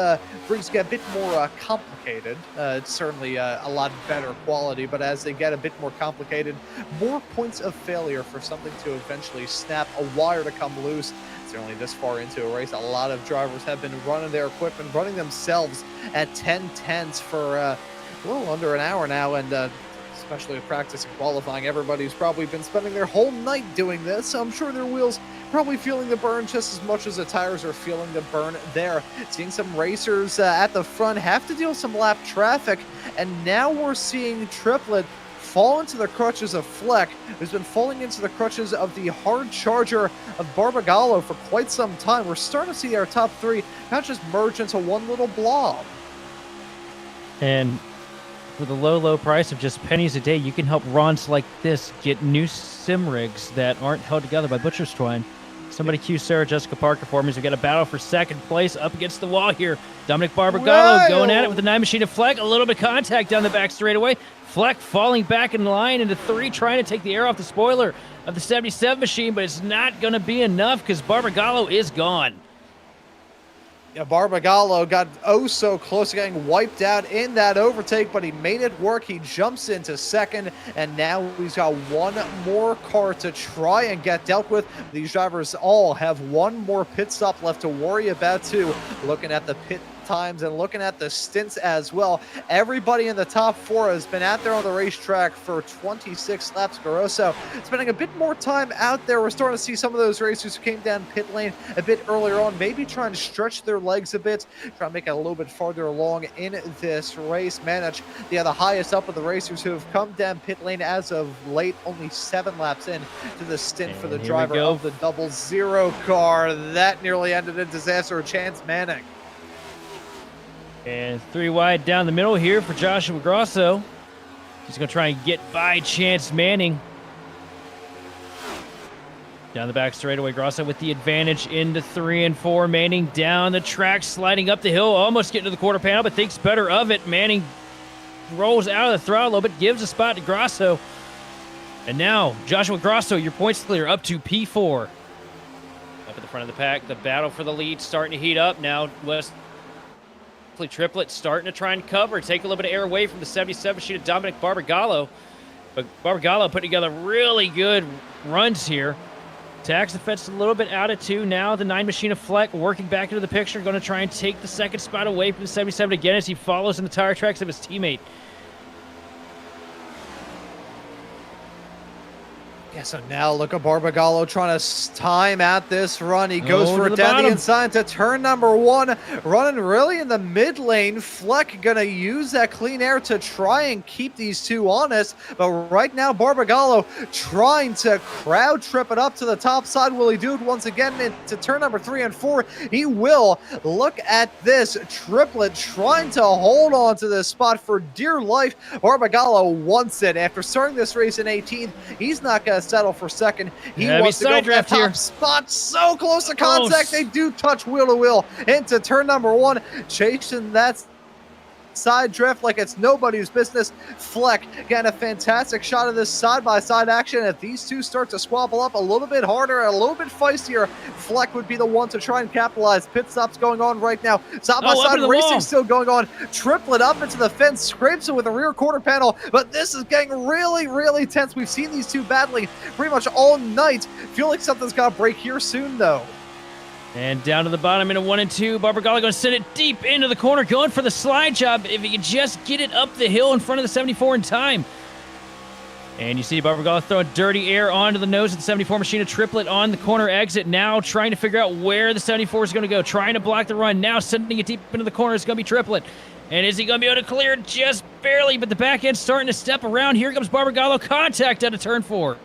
rigs get a bit more complicated, it's certainly a lot better quality, but as they get a bit more complicated, more points of failure for something to eventually snap, a wire to come loose. Certainly this far into a race, a lot of drivers have been running their equipment, running themselves at 10/10 for a little under an hour now, and especially with practice and qualifying, everybody's probably been spending their whole night doing this, so I'm sure their wheels probably feeling the burn just as much as the tires are feeling the burn there. Seeing some racers at the front have to deal with some lap traffic, and now we're seeing Triplet fall into the crutches of Fleck, who's been falling into the crutches of the hard charger of Barbagallo for quite some time. We're starting to see our top three not just merge into one little blob. And with a low price of just pennies a day, you can help Rons like this get new sim rigs that aren't held together by butcher's twine. Somebody cue Sarah Jessica Parker for me. So we got a battle for second place up against the wall here. Dominic Barbagallo going at it with the 9 machine of Fleck. A little bit of contact down the back straightaway. Fleck falling back in line into 3, trying to take the air off the spoiler of the 77 machine, but it's not going to be enough because Barbagallo is gone. Yeah, Barbagallo got so close to getting wiped out in that overtake, but he made it work. He jumps into second, and now he's got one more car to try and get dealt with. These drivers all have one more pit stop left to worry about, too. Looking at the pit times and looking at the stints as well, everybody in the top 4 has been out there on the racetrack for 26 laps. Garoso spending a bit more time out there. We're starting to see some of those racers who came down pit lane a bit earlier on, maybe trying to stretch their legs a bit, trying to make it a little bit farther along in this race. Manage the highest up of the racers who have come down pit lane as of late, only 7 laps in to the stint for the driver of the 00 car. That nearly ended in disaster. Chance Manning. And 3 wide down the middle here for Joshua Grosso. He's going to try and get by Chance Manning. Down the back straightaway, Grosso with the advantage into 3 and 4. Manning down the track, sliding up the hill, almost getting to the quarter panel, but thinks better of it. Manning rolls out of the throttle a little bit, gives a spot to Grosso. And now, Joshua Grosso, your points clear up to P4. Up at the front of the pack, the battle for the lead starting to heat up. Now, Wesley Triplett starting to try and cover, take a little bit of air away from the 77 machine of Dominic Barbagallo. But Barbagallo putting together really good runs here. Tags the fence a little bit out of 2. Now the 9 machine of Fleck working back into the picture, going to try and take the second spot away from the 77 again as he follows in the tire tracks of his teammate. Yeah, so now look at Barbagallo trying to time at this run. He goes for it down the inside to turn number 1, running really in the mid lane. Fleck gonna use that clean air to try and keep these two honest, but right now Barbagallo trying to crowd trip it up to the top side. Will he do it once again into turn number 3 and 4? He will. Look at this, Triplett trying to hold on to this spot for dear life. Barbagallo wants it. After starting this race in 18th, he's not gonna settle for second. He wants to go for that top spot. So close to contact. They do touch wheel to wheel into turn number 1, chasing that side drift like it's nobody's business. Fleck getting a fantastic shot of this side-by-side action. If these two start to squabble up a little bit harder, a little bit feistier, Fleck would be the one to try and capitalize. Pit stops going on right now. Side-by-side racing still going on. Triplett up into the fence, scrapes it with the rear quarter panel, but this is getting really, really tense. We've seen these two battling pretty much all night. Feel like something's got to break here soon, though. And down to the bottom in a 1 and 2. Barbagallo going to send it deep into the corner, going for the slide job. If he can just get it up the hill in front of the 74 in time. And you see Barbagallo throwing dirty air onto the nose of the 74 machine. A Triplett on the corner exit now, trying to figure out where the 74 is going to go. Trying to block the run. Now sending it deep into the corner is going to be Triplett. And is he going to be able to clear it? Just barely, but the back end starting to step around. Here comes Barbagallo. Contact out of turn 4.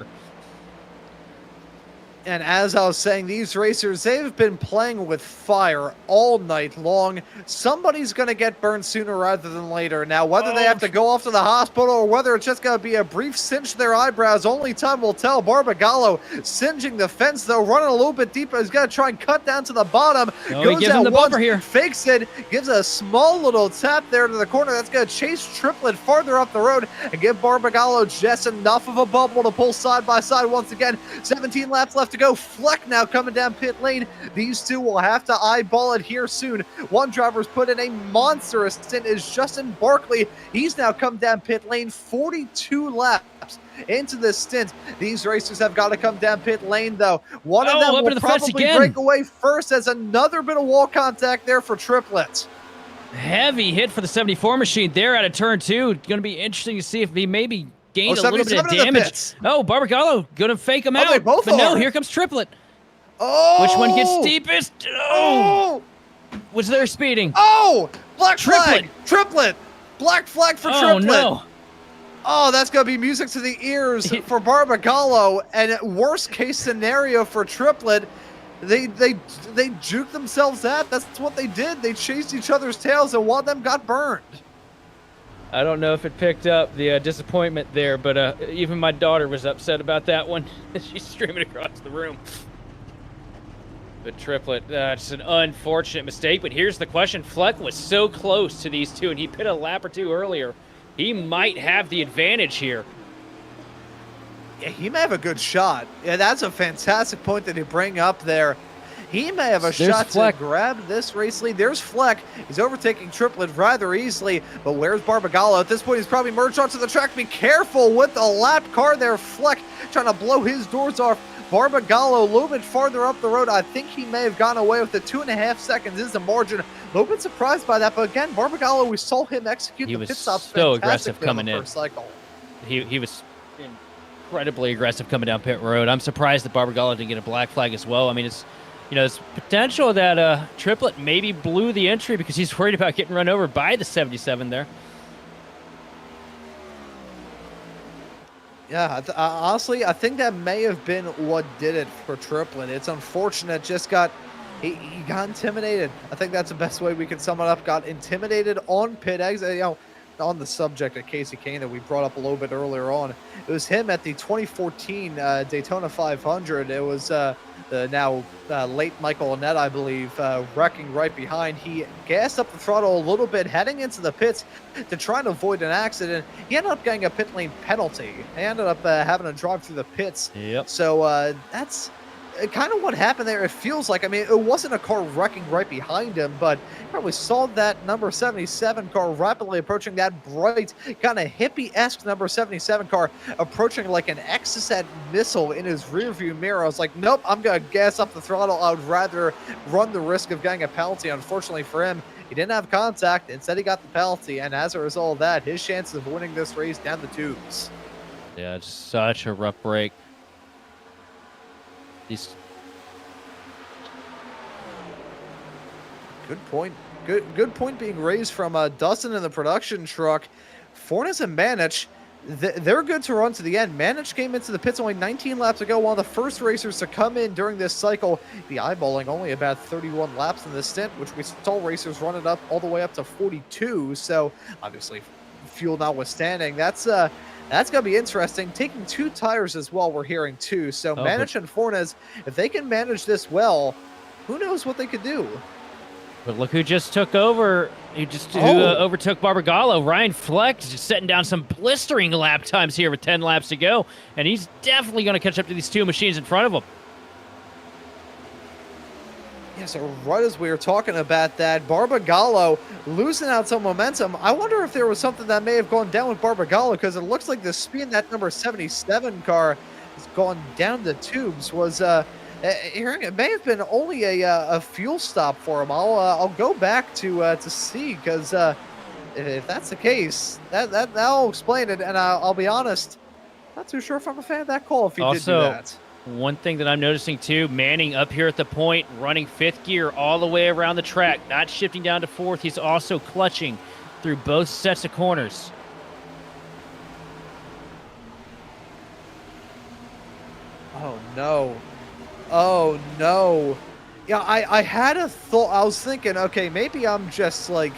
And as I was saying, these racers, they've been playing with fire all night long. Somebody's going to get burned sooner rather than later. Now, whether they have to go off to the hospital or whether it's just going to be a brief cinch to their eyebrows, only time will tell. Barbagallo singeing the fence, though, running a little bit deeper. He's going to try and cut down to the bottom. Goes out the bumper here. Fakes it, gives a small little tap there to the corner. That's going to chase Triplett farther up the road and give Barbagallo just enough of a bubble to pull side by side once again. 17 laps left to go. Fleck now coming down pit lane. These two will have to eyeball it here soon. One driver's put in a monstrous stint is Justin Barkley. He's now come down pit lane 42 laps into this stint. These racers have got to come down pit lane, though. One of them will probably break away first as another bit of wall contact there for Triplett. Heavy hit for the 74 machine there out of turn 2. Going to be interesting to see if he maybe gained a little bit of damage. Oh, Barbagallo going to fake him out. But no, here comes Triplett. Oh! Which one gets deepest? Oh! Was there speeding? Oh! Black flag! Triplett! Black flag for Triplett! Oh, no. Oh, that's going to be music to the ears for Barbagallo. And worst case scenario for Triplett, they juked themselves out. That's what they did. They chased each other's tails, and one of them got burned. I don't know if it picked up the disappointment there, but even my daughter was upset about that one. She's streaming across the room. But Triplett, it's an unfortunate mistake. But here's the question. Fleck was so close to these two, and he pit a lap or two earlier. He might have the advantage here. Yeah, he may have a good shot. Yeah, that's a fantastic point that you bring up there. He may have a shot to grab this race lead. There's Fleck. He's overtaking Triplett rather easily, but where's Barbagallo? At this point, he's probably merged onto the track. Be careful with the lap car there. Fleck trying to blow his doors off. Barbagallo a little bit farther up the road. I think he may have gone away with the 2.5 seconds is the margin. A little bit surprised by that, but again, Barbagallo, we saw him execute the pit stops so aggressive coming in. Cycle. He was incredibly aggressive coming down pit road. I'm surprised that Barbagallo didn't get a black flag as well. I mean, it's potential that Triplett maybe blew the entry because he's worried about getting run over by the 77 there. Yeah, honestly, I think that may have been what did it for Triplett. It's unfortunate, just he got intimidated. I think that's the best way we can sum it up. Got intimidated on pit exit. on the subject of Casey Kane that we brought up a little bit earlier on. It was him at the 2014 Daytona 500. It was the now late Michael Annett, I believe, wrecking right behind. He gassed up the throttle a little bit, heading into the pits to try and avoid an accident. He ended up getting a pit lane penalty. He ended up having to drive through the pits. Yep. So that's kind of what happened there. It feels like, I mean, it wasn't a car wrecking right behind him, but you probably saw that number 77 car rapidly approaching that bright, kind of hippie-esque number 77 car approaching like an Exocet missile in his rearview mirror. I was like, nope, I'm going to gas up the throttle. I would rather run the risk of getting a penalty. Unfortunately for him, he didn't have contact. Instead, he got the penalty, and as a result of that, his chances of winning this race down the tubes. Yeah, it's such a rough break. Good point. Good point being raised from Dustin in the production truck. Fornes and Manich, they're good to run to the end. Manich came into the pits only 19 laps ago, one of the first racers to come in during this cycle. The eyeballing only about 31 laps in this stint, which we saw racers run it up all the way up to 42. So obviously, fuel notwithstanding, that's going to be interesting. Taking 2 tires as well, we're hearing too. So Manich and Fornes, if they can manage this well, who knows what they could do. But look who just took over. Who overtook Barbagallo. Ryan Fleck is just setting down some blistering lap times here with 10 laps to go. And he's definitely going to catch up to these 2 machines in front of him. Yeah, so right as we were talking about that, Barbagallo losing out some momentum. I wonder if there was something that may have gone down with Barbagallo, because it looks like the speed in that number 77 car has gone down the tubes. It may have been only a fuel stop for him. I'll go back to see, because if that's the case, that'll explain it. And I'll be honest, not too sure if I'm a fan of that call if he did do that. One thing that I'm noticing too, Manning up here at the point, running 5th gear all the way around the track, not shifting down to 4th. He's also clutching through both sets of corners. Oh no. Oh no. Yeah, I had a thought. I was thinking, okay, maybe I'm just like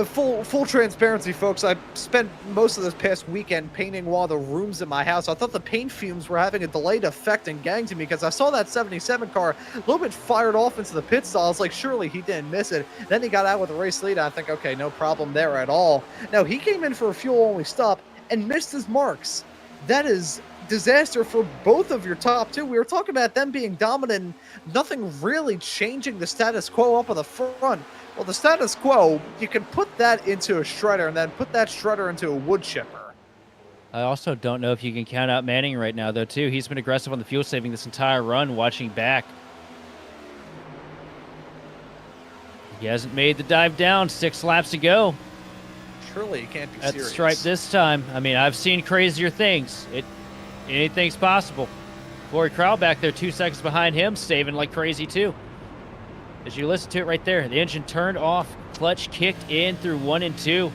full transparency, folks. I spent most of this past weekend painting one of the rooms in my house. I thought the paint fumes were having a delayed effect and getting to me, because I saw that 77 car a little bit fired off into the pit stall. I was like, surely he didn't miss it. Then he got out with a race lead. I think, okay, no problem there at all. Now, he came in for a fuel-only stop and missed his marks. That is disaster for both of your top 2. We were talking about them being dominant, nothing really changing the status quo up on the front. Well, the status quo, you can put that into a shredder and then put that shredder into a wood chipper. I also don't know if you can count out Manning right now, though, too. He's been aggressive on the fuel saving this entire run, watching back. He hasn't made the dive down. 6 laps to go. Surely you can't be at serious. the stripe this time. I mean, I've seen crazier things. Anything's possible. Corey Crowell back there 2 seconds behind him, saving like crazy, too. As you listen to it right there, the engine turned off, clutch kicked in through 1 and 2,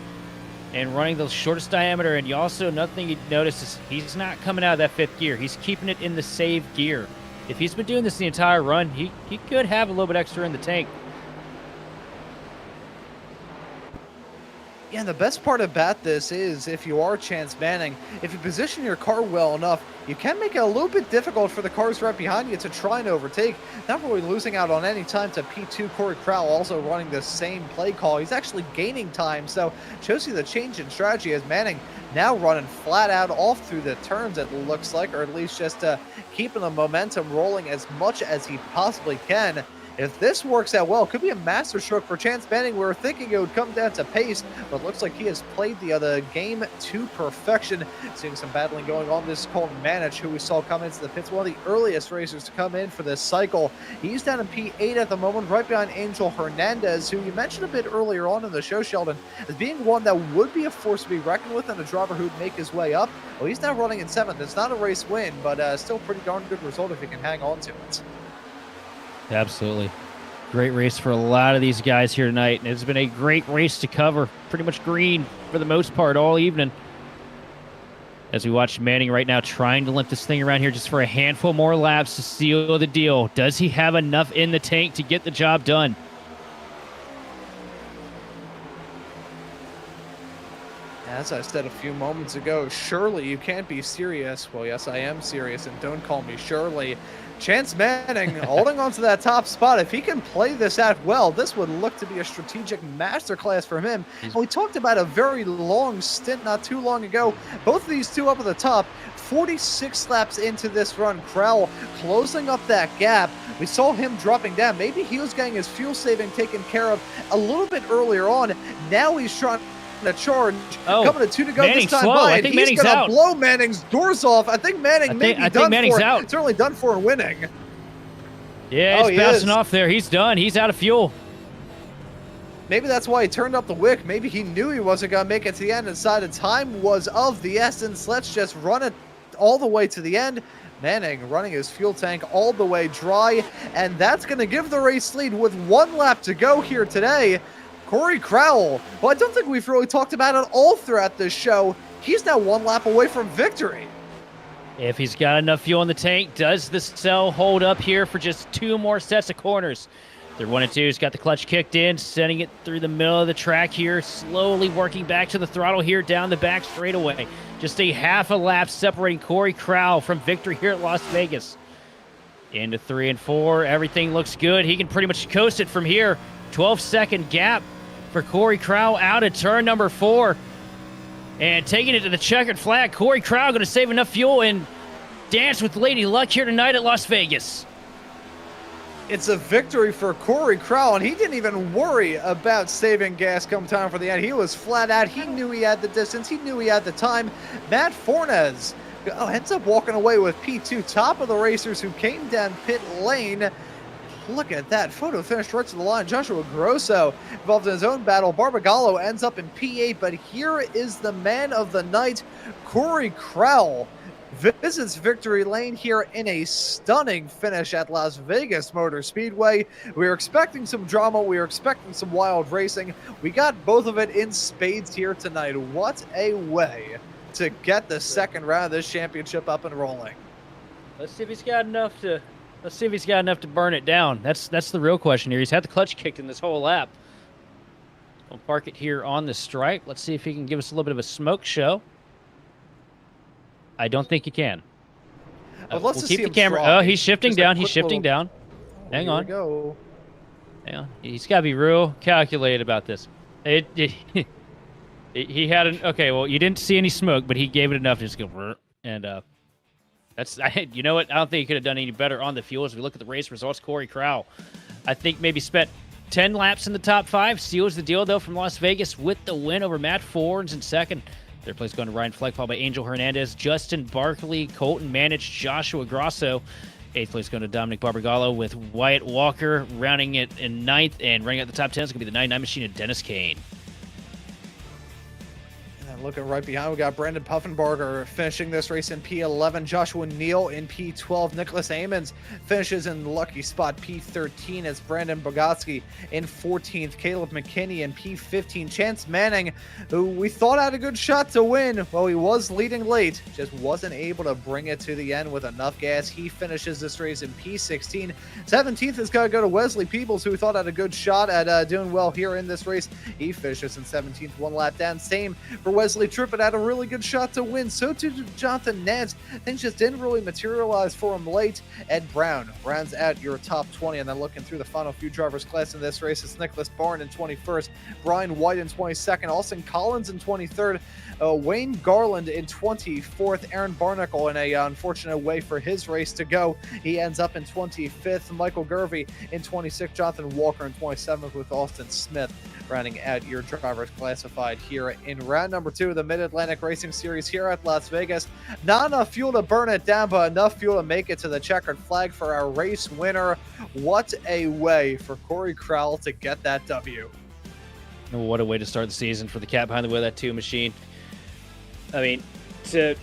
and running the shortest diameter. And you also, nothing you notice is he's not coming out of that 5th gear. He's keeping it in the save gear. If he's been doing this the entire run, he could have a little bit extra in the tank. Yeah, and the best part about this is, if you are Chance Manning, if you position your car well enough, you can make it a little bit difficult for the cars right behind you to try and overtake. Not really losing out on any time to P2. Corey Crowell also running the same play call. He's actually gaining time, so shows you the change in strategy as Manning now running flat out off through the turns, it looks like, or at least just keeping the momentum rolling as much as he possibly can. If this works out well, it could be a masterstroke for Chance Manning. We were thinking it would come down to pace, but it looks like he has played the other game to perfection. Seeing some battling going on. This is Colton Manich, who we saw come into the pits, one of the earliest racers to come in for this cycle. He's down in P8 at the moment, right behind Angel Hernandez, who you mentioned a bit earlier on in the show, Sheldon, as being one that would be a force to be reckoned with and a driver who'd make his way up. Well, he's now running in 7th. It's not a race win, but still pretty darn good result if he can hang on to it. Absolutely. Great race for a lot of these guys here tonight. And it's been a great race to cover. Pretty much green for the most part all evening. As we watch Manning right now trying to limp this thing around here just for a handful more laps to seal the deal. Does he have enough in the tank to get the job done? As I said a few moments ago, surely you can't be serious. Well, yes, I am serious, and don't call me Shirley. Chance Manning holding on to that top spot. If he can play this out well, this would look to be a strategic masterclass from him. And we talked about a very long stint not too long ago. Both of these two up at the top, 46 laps into this run. Crowell closing up that gap. We saw him dropping down. Maybe he was getting his fuel saving taken care of a little bit earlier on. Now he's trying to charge, coming to 2 to go. Manning's this time slow. by, I and think he's Manning's gonna out. blow Manning's doors off. I think Manning may be done Manning's for. out. Certainly done for winning. Yeah, he's bouncing off there. He's done. He's out of fuel. Maybe that's why he turned up the wick. Maybe he knew he wasn't going to make it to the end and decided time was of the essence. Let's just run it all the way to the end. Manning running his fuel tank all the way dry, and that's going to give the race lead with 1 lap to go here today. Corey Crowell, well, I don't think we've really talked about it all throughout this show. He's now 1 lap away from victory. If he's got enough fuel in the tank, does the cell hold up here for just 2 more sets of corners? They're 1 and 2. He's got the clutch kicked in, sending it through the middle of the track here, slowly working back to the throttle here down the back straightaway. Just a half a lap separating Corey Crowell from victory here at Las Vegas. Into 3 and 4. Everything looks good. He can pretty much coast it from here. 12-second gap for Corey Crowell out at turn number 4. And taking it to the checkered flag, Corey Crowell going to save enough fuel and dance with Lady Luck here tonight at Las Vegas. It's a victory for Corey Crowell, and he didn't even worry about saving gas come time for the end. He was flat out. He knew he had the distance. He knew he had the time. Matt Fornes ends up walking away with P2, top of the racers who came down pit lane. Look at that. Photo finished right to the line. Joshua Grosso involved in his own battle. Barbagallo ends up in P8, but here is the man of the night, Corey Crowell. Visits victory lane here in a stunning finish at Las Vegas Motor Speedway. We were expecting some drama. We were expecting some wild racing. We got both of it in spades here tonight. What a way to get the second round of this championship up and rolling. Let's see if he's got enough to... Let's see if he's got enough to burn it down. That's the real question here. He's had the clutch kicked in this whole lap. We'll park it here on the stripe. Let's see if he can give us a little bit of a smoke show. I don't think he can. We'll keep the camera. Oh, he's shifting down. He's shifting down. Hang on. Here we go. Hang on. He's got to be real calculated about this. He had an... Okay, well, you didn't see any smoke, but he gave it enough to just go... And, that's, you know what? I don't think he could have done any better on the fuel. As we look at the race results, Corey Crowell, I think maybe spent 10 laps in the top 5. Seals the deal, though, from Las Vegas with the win over Matt Fornes in second. Third place going to Ryan Fleck, followed by Angel Hernandez, Justin Barkley, Colton Manich, Joshua Grosso. 8th place going to Dominic Barbagallo with Wyatt Walker rounding it in 9th. And running out the top 10 is going to be the 99 machine of Dennis Kane. Looking right behind, we got Brandon Puffenbarger finishing this race in P11. Joshua Neal in P12. Nicholas Amons finishes in lucky spot P13 as Brandon Bogotsky in 14th. Caleb McKinney in P15. Chance Manning, who we thought had a good shot to win. Well, he was leading late, just wasn't able to bring it to the end with enough gas. He finishes this race in P16. 17th is going to go to Wesley Peebles, who we thought had a good shot at doing well here in this race. He finishes in 17th, 1 lap down. Same for Wesley Trippett, had a really good shot to win. So too did Jonathan Nance. Things just didn't really materialize for him late. Ed Brown rounds out your top 20. And then looking through the final few drivers class in this race, it's Nicholas Barn in 21st, Brian White in 22nd, Austin Collins in 23rd, Wayne Garland in 24th, Aaron Barnacle in a unfortunate way for his race to go. He ends up in 25th, Michael Gervey in 26th, Jonathan Walker in 27th, with Austin Smith rounding out your drivers classified here in round number 2 of the Mid-Atlantic Racing Series here at Las Vegas. Not enough fuel to burn it down, but enough fuel to make it to the checkered flag for our race winner. What a way for Corey Crowell to get that W. What a way to start the season for the cat behind the wheel of that 2 machine. I mean, to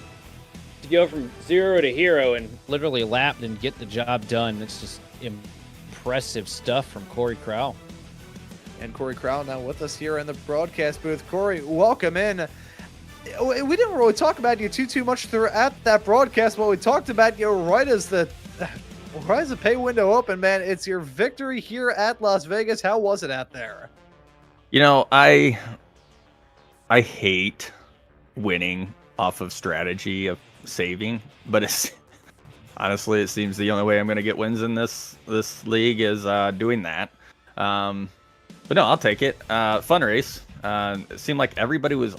go from 0 to hero and literally lap and get the job done, it's just impressive stuff from Corey Crowell. And Corey Crowell now with us here in the broadcast booth. Corey, welcome in. We didn't really talk about you too much throughout that broadcast, but we talked about you right as the pay window opened, man. It's your victory here at Las Vegas. How was it out there? You know, I hate winning off of strategy of saving, but it's honestly, it seems the only way I'm going to get wins in this league is doing that. But no, I'll take it. Fun race. It seemed like everybody was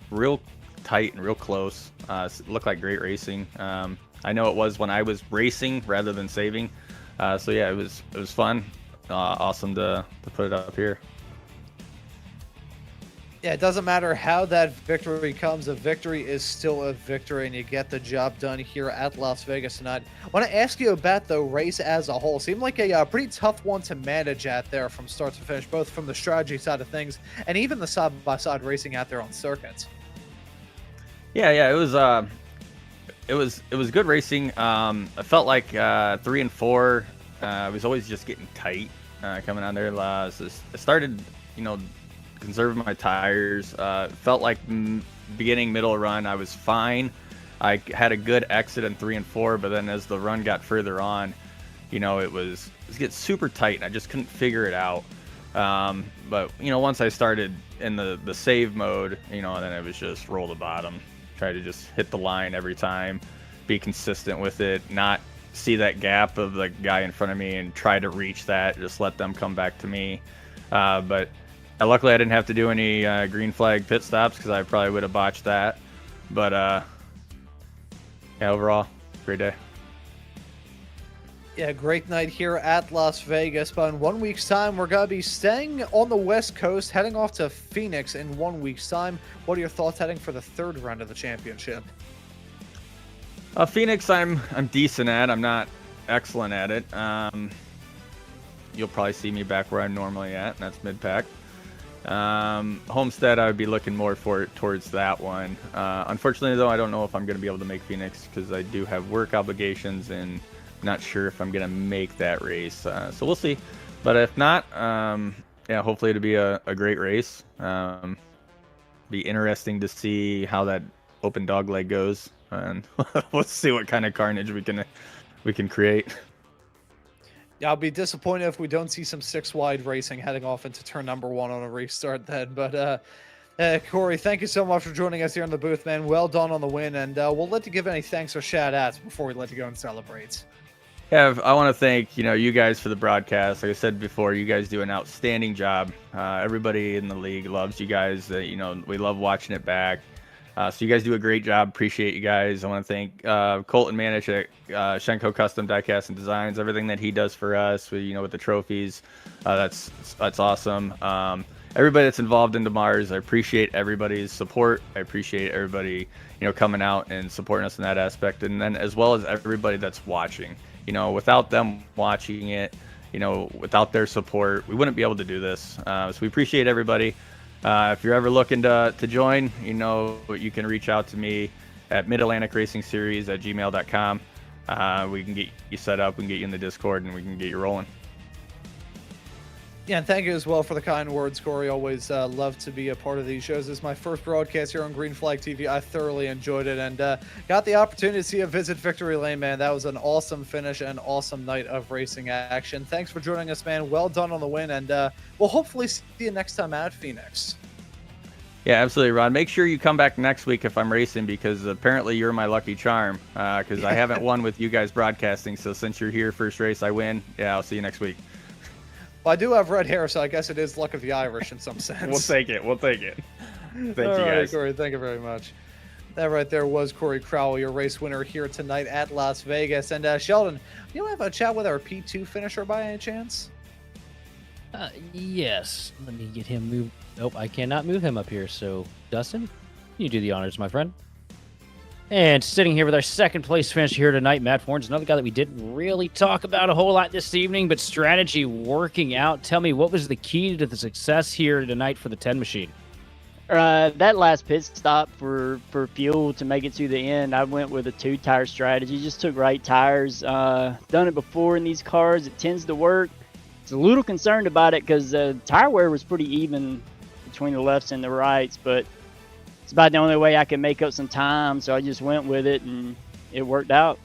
real tight and real close. It looked like great racing. I know it was when I was racing rather than saving. So yeah, it was fun. Awesome to put it up here. Yeah, it doesn't matter how that victory comes. A victory is still a victory, and you get the job done here at Las Vegas tonight. I want to ask you about the race as a whole. Seemed like a pretty tough one to manage at there from start to finish, both from the strategy side of things and even the side-by-side racing out there on circuits. Yeah, it was good racing. I felt like 3 and 4 was always just getting tight coming on there. So I started, conserving my tires. Felt like beginning, middle run, I was fine. I had a good exit in 3 and 4, but then as the run got further on, it was getting super tight, and I just couldn't figure it out. But once I started in the save mode, then it was just roll the bottom, try to just hit the line every time, be consistent with it, not see that gap of the guy in front of me and try to reach that, just let them come back to me. But luckily I didn't have to do any green flag pit stops, because I probably would have botched that. But yeah, overall, great day. Yeah, great night here at Las Vegas. But in 1 week's time, we're going to be staying on the West Coast, heading off to Phoenix in 1 week's time. What are your thoughts heading for the third round of the championship? Phoenix, I'm decent at. I'm not excellent at it. You'll probably see me back where I'm normally at, and that's mid-pack. Homestead, I would be looking more towards that one. Unfortunately, though, I don't know if I'm going to be able to make Phoenix, because I do have work obligations, and not sure if I'm going to make that race. So we'll see. But if not, yeah, hopefully it'll be a great race. Be interesting to see how that open dog leg goes, and let's see what kind of carnage we can create. Yeah, I'll be disappointed if we don't see some 6-wide racing heading off into turn number 1 on a restart then. But Corey, thank you so much for joining us here in the booth, man. Well done on the win, and we'll let you give any thanks or shout-outs before we let you go and celebrate. Yeah, I want to thank you guys for the broadcast. Like I said before, you guys do an outstanding job. Everybody in the league loves you guys. We love watching it back. So you guys do a great job. Appreciate you guys. I want to thank Colton Manich at Shenko Custom Diecast and Designs. Everything that he does for us, with the trophies, that's awesome. Everybody that's involved in the Mars, I appreciate everybody's support. I appreciate everybody coming out and supporting us in that aspect, and then as well as everybody that's watching. Without them watching it, without their support, we wouldn't be able to do this. So we appreciate everybody. If you're ever looking to join, you can reach out to me at midatlanticracingseries@gmail.com. We can get you set up, we can get you in the Discord, and we can get you rolling. Yeah, and thank you as well for the kind words, Corey. Always love to be a part of these shows. This is my first broadcast here on Green Flag TV. I thoroughly enjoyed it, and got the opportunity to see a visit Victory Lane, man. That was an awesome finish and awesome night of racing action. Thanks for joining us, man. Well done on the win, and we'll hopefully see you next time out at Phoenix. Yeah, absolutely, Ron. Make sure you come back next week if I'm racing, because apparently you're my lucky charm, because I haven't won with you guys broadcasting. So since you're here, first race I win. Yeah, I'll see you next week. Well, I do have red hair, so I guess it is luck of the Irish in some sense. We'll take it. Thank you, All right, guys. Corey, thank you very much. That right there was Corey Crowell, your race winner here tonight at Las Vegas. And Sheldon, you have a chat with our P2 finisher by any chance? Yes. Let me get him moved. Nope, I cannot move him up here. So, Dustin, you do the honors, my friend. And sitting here with our second place finisher here tonight, Matt Forns, another guy that we didn't really talk about a whole lot this evening, but strategy working out. Tell me, what was the key to the success here tonight for the 10 machine? That last pit stop for fuel to make it to the end, I went with a 2-tire strategy. Just took right tires. Done it before in these cars. It tends to work. It's a little concerned about it because tire wear was pretty even between the lefts and the rights, but it's about the only way I can make up some time, so I just went with it, and it worked out.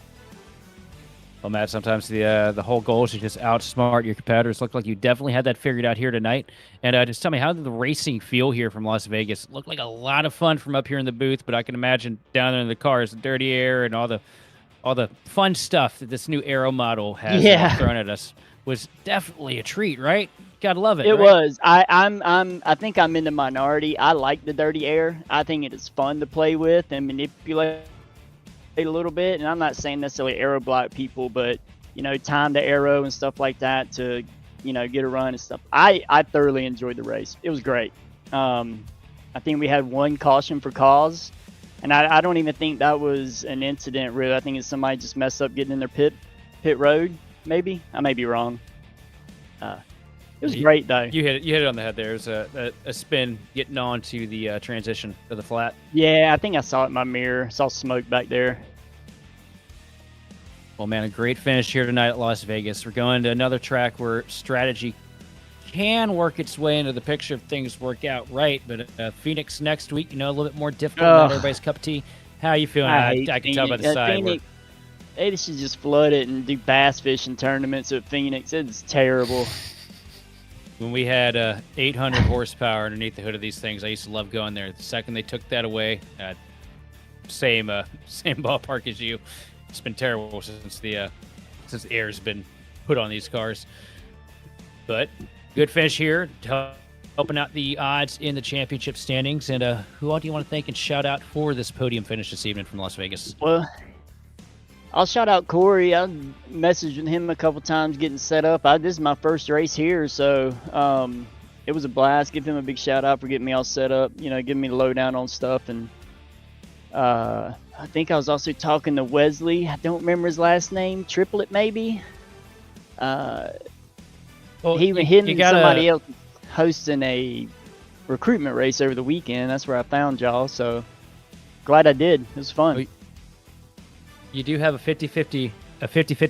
Well, Matt, sometimes the whole goal is to just outsmart your competitors. Looked like you definitely had that figured out here tonight. And just tell me, how did the racing feel here from Las Vegas? It looked like a lot of fun from up here in the booth, but I can imagine down there in the cars, the dirty air and all the fun stuff that this new Aero model has thrown at us was definitely a treat, right? Gotta love it. It right? was. I think I'm in the minority. I like the dirty air. I think it is fun to play with and manipulate a little bit. And I'm not saying necessarily aero block people, but time the arrow and stuff like that to get a run and stuff. I thoroughly enjoyed the race. It was great. I think we had one caution for cause, and I don't even think that was an incident really. I think it's somebody just messed up getting in their pit road. Maybe I may be wrong. It was great though. You hit it on the head there. It was a spin getting onto the transition to the flat. Yeah, I think I saw it in my mirror. Saw smoke back there. Well, man, a great finish here tonight at Las Vegas. We're going to another track where strategy can work its way into the picture if things work out right. But Phoenix next week, a little bit more difficult. Not everybody's cup of tea. How are you feeling? I can tell by the side. Phoenix, they should just flood it and do bass fishing tournaments at Phoenix. It's terrible. When we had 800 horsepower underneath the hood of these things, I used to love going there. The second they took that away, same ballpark as you. It's been terrible since the air's been put on these cars. But good finish here, helping out the odds in the championship standings. And who all do you want to thank and shout out for this podium finish this evening from Las Vegas? Well, I'll shout out Corey. I messaged with him a couple times getting set up. This is my first race here, so it was a blast. Give him a big shout out for getting me all set up, giving me the lowdown on stuff. And I think I was also talking to Wesley. I don't remember his last name. Triplet, maybe. Somebody else hosting a recruitment race over the weekend. That's where I found y'all. So glad I did. It was fun. You do have a 50-50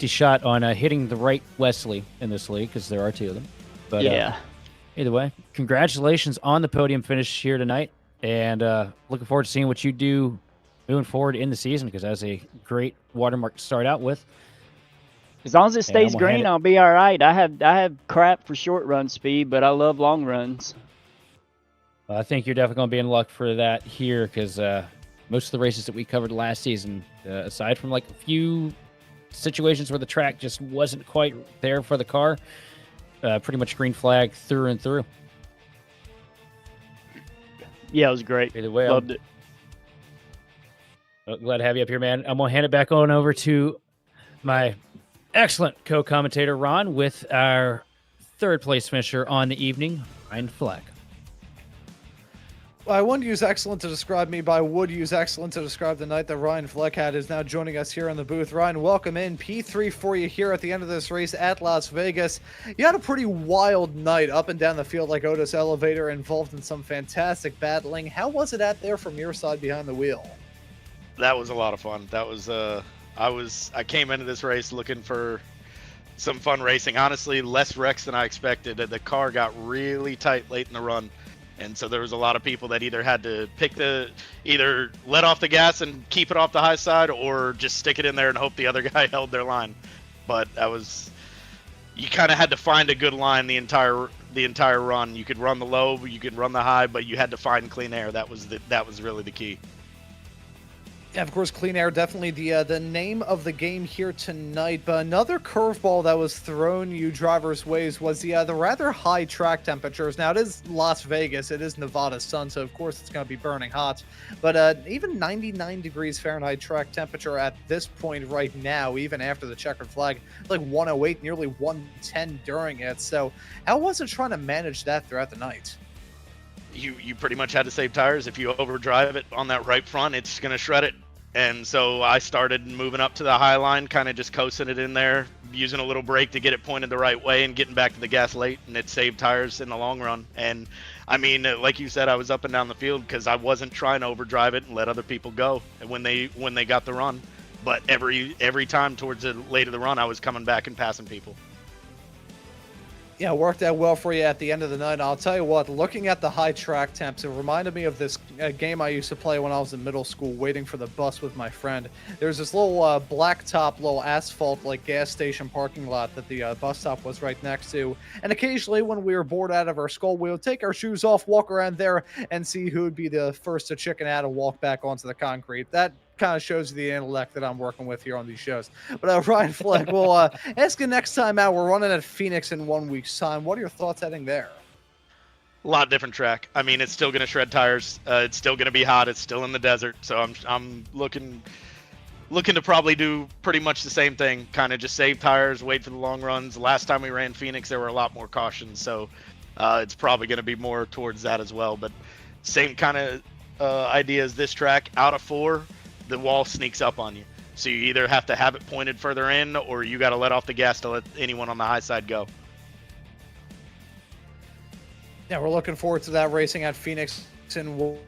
shot on hitting the right Wesley in this league because there are two of them. But yeah. Either way, congratulations on the podium finish here tonight, and looking forward to seeing what you do moving forward in the season because that's a great watermark to start out with. As long as it stays green, I'll be all right. I have crap for short run speed, but I love long runs. I think you're definitely going to be in luck for that here because most of the races that we covered last season, aside from like a few situations where the track just wasn't quite there for the car, pretty much green flag through and through. Yeah, it was great. Either way, loved it. Glad to have you up here, man. I'm going to hand it back on over to my excellent co-commentator, Ron, with our third place finisher on the evening, Ryan Fleck. I wouldn't use excellent to describe me, but I would use excellent to describe the night that Ryan Fleck had is now joining us here in the booth. Ryan, welcome in. P3 for you here at the end of this race at Las Vegas. You had a pretty wild night up and down the field like Otis Elevator, involved in some fantastic battling. How was it out there from your side behind the wheel? That was a lot of fun. That was I came into this race looking for some fun racing. Honestly, less wrecks than I expected. The car got really tight late in the run. And so there was a lot of people that either had to either let off the gas and keep it off the high side or just stick it in there and hope the other guy held their line. But you kind of had to find a good line the entire run. You could run the low, you could run the high, but you had to find clean air. That was really the key. Yeah, of course, clean air, definitely the name of the game here tonight. But another curveball that was thrown you drivers' ways was the rather high track temperatures. Now, it is Las Vegas. It is Nevada sun, so of course it's going to be burning hot. But even 99 degrees Fahrenheit track temperature at this point right now, even after the checkered flag, like 108, nearly 110 during it. So how was it trying to manage that throughout the night? You pretty much had to save tires. If you overdrive it on that right front, it's going to shred it. And so I started moving up to the high line, kind of just coasting it in there, using a little brake to get it pointed the right way and getting back to the gas late, and it saved tires in the long run. And I mean, like you said, I was up and down the field because I wasn't trying to overdrive it and let other people go when they got the run. But every time towards the late of the run, I was coming back and passing people. Yeah, worked out well for you at the end of the night. I'll tell you what, looking at the high track temps, it reminded me of this game I used to play when I was in middle school, waiting for the bus with my friend. There's this little blacktop, little asphalt, like gas station parking lot that the bus stop was right next to. And occasionally, when we were bored out of our school, we would take our shoes off, walk around there, and see who would be the first to chicken out and walk back onto the concrete. That kind of shows you the intellect that I'm working with here on these shows. But Ryan Fleck, we'll ask you next time out. We're running at Phoenix in 1 week's time. What are your thoughts heading there? A lot different track. I mean, it's still going to shred tires. It's still going to be hot. It's still in the desert. So I'm looking to probably do pretty much the same thing. Kind of just save tires, wait for the long runs. Last time we ran Phoenix, there were a lot more cautions. So it's probably going to be more towards that as well. But same kind of idea as this track. Out of 4, the wall sneaks up on you. So you either have to have it pointed further in, or you got to let off the gas to let anyone on the high side go. Yeah, we're looking forward to that racing at Phoenix in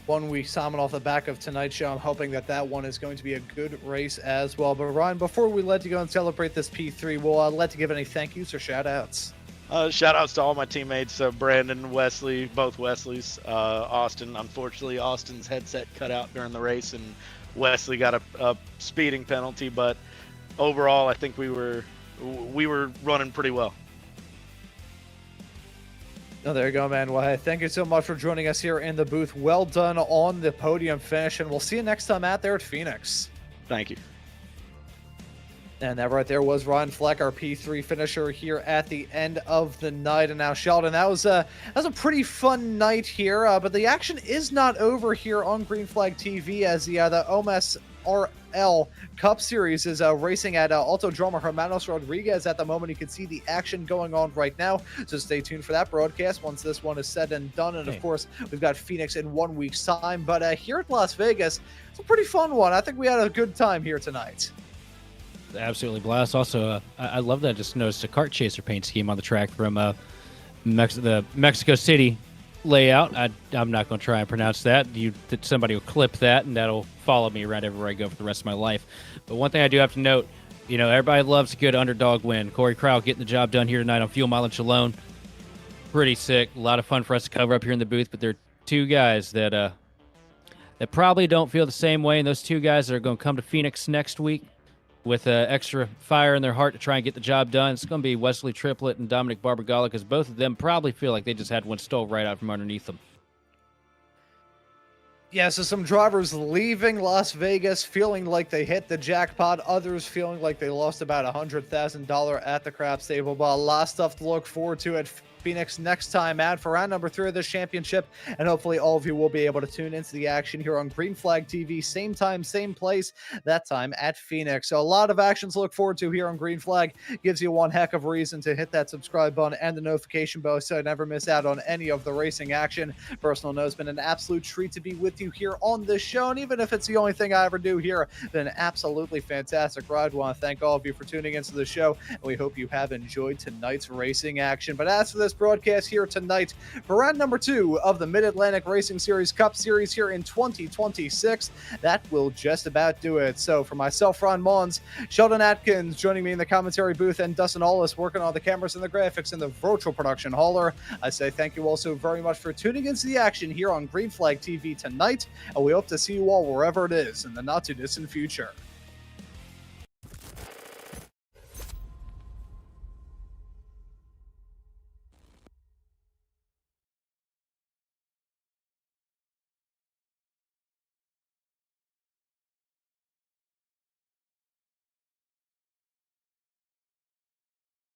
1 week's time, and off the back of tonight's show, I'm hoping that one is going to be a good race as well. But Ryan, before we let you go and celebrate this P3, we'll let you give any thank yous or shout outs. Shout outs to all my teammates, Brandon, Wesley, both Wesleys, Austin. Unfortunately, Austin's headset cut out during the race, and Wesley got a speeding penalty. But overall, I think we were running pretty well. Oh, there you go, man. Well, hey, thank you so much for joining us here in the booth. Well done on the podium finish, and we'll see you next time out there at Phoenix. Thank you. And that right there was Ryan Fleck, our P3 finisher here at the end of the night. And now, Sheldon, that was a pretty fun night here, but the action is not over here on Green Flag TV, as the OMS RL Cup Series is racing at Autodromo Hermanos Rodriguez at the moment. You can see the action going on right now, so stay tuned for that broadcast once this one is said and done. And of course, we've got Phoenix in 1 week's time, but here at Las Vegas, it's a pretty fun one. I think we had a good time here tonight. Absolutely blast. Also, I love that I just noticed a kart chaser paint scheme on the track from the Mexico City layout. I'm not going to try and pronounce that. Somebody will clip that, and that'll follow me right everywhere I go for the rest of my life. But one thing I do have to note, everybody loves a good underdog win. Corey Crowell getting the job done here tonight on fuel mileage alone. Pretty sick. A lot of fun for us to cover up here in the booth, but there are two guys that probably don't feel the same way, and those two guys that are going to come to Phoenix next week with extra fire in their heart to try and get the job done. It's going to be Wesley Triplett and Dominic Barbagala, because both of them probably feel like they just had one stole right out from underneath them. Yeah, so some drivers leaving Las Vegas feeling like they hit the jackpot, others feeling like they lost about $100,000 at the craps table, but a lot of stuff to look forward to at Phoenix next time out for round number 3 of this championship, and hopefully all of you will be able to tune into the action here on Green Flag TV, same time, same place, that time at Phoenix. So a lot of actions to look forward to here on Green Flag. Gives you one heck of a reason to hit that subscribe button and the notification bell so you never miss out on any of the racing action. Personal note, it's been an absolute treat to be with you here on this show, and even if it's the only thing I ever do here, been an absolutely fantastic ride. I want to thank all of you for tuning into the show, and we hope you have enjoyed tonight's racing action. But as for this broadcast here tonight for round number 2 of the Mid-Atlantic Racing Series Cup Series here in 2026, that will just about do it. So for myself, Ron Mons, Sheldon Atkins joining me in the commentary booth, and Dustin Allis working on the cameras and the graphics in the virtual production hauler, I say thank you all so very much for tuning into the action here on Green Flag TV tonight, and we hope to see you all wherever it is in the not too distant future.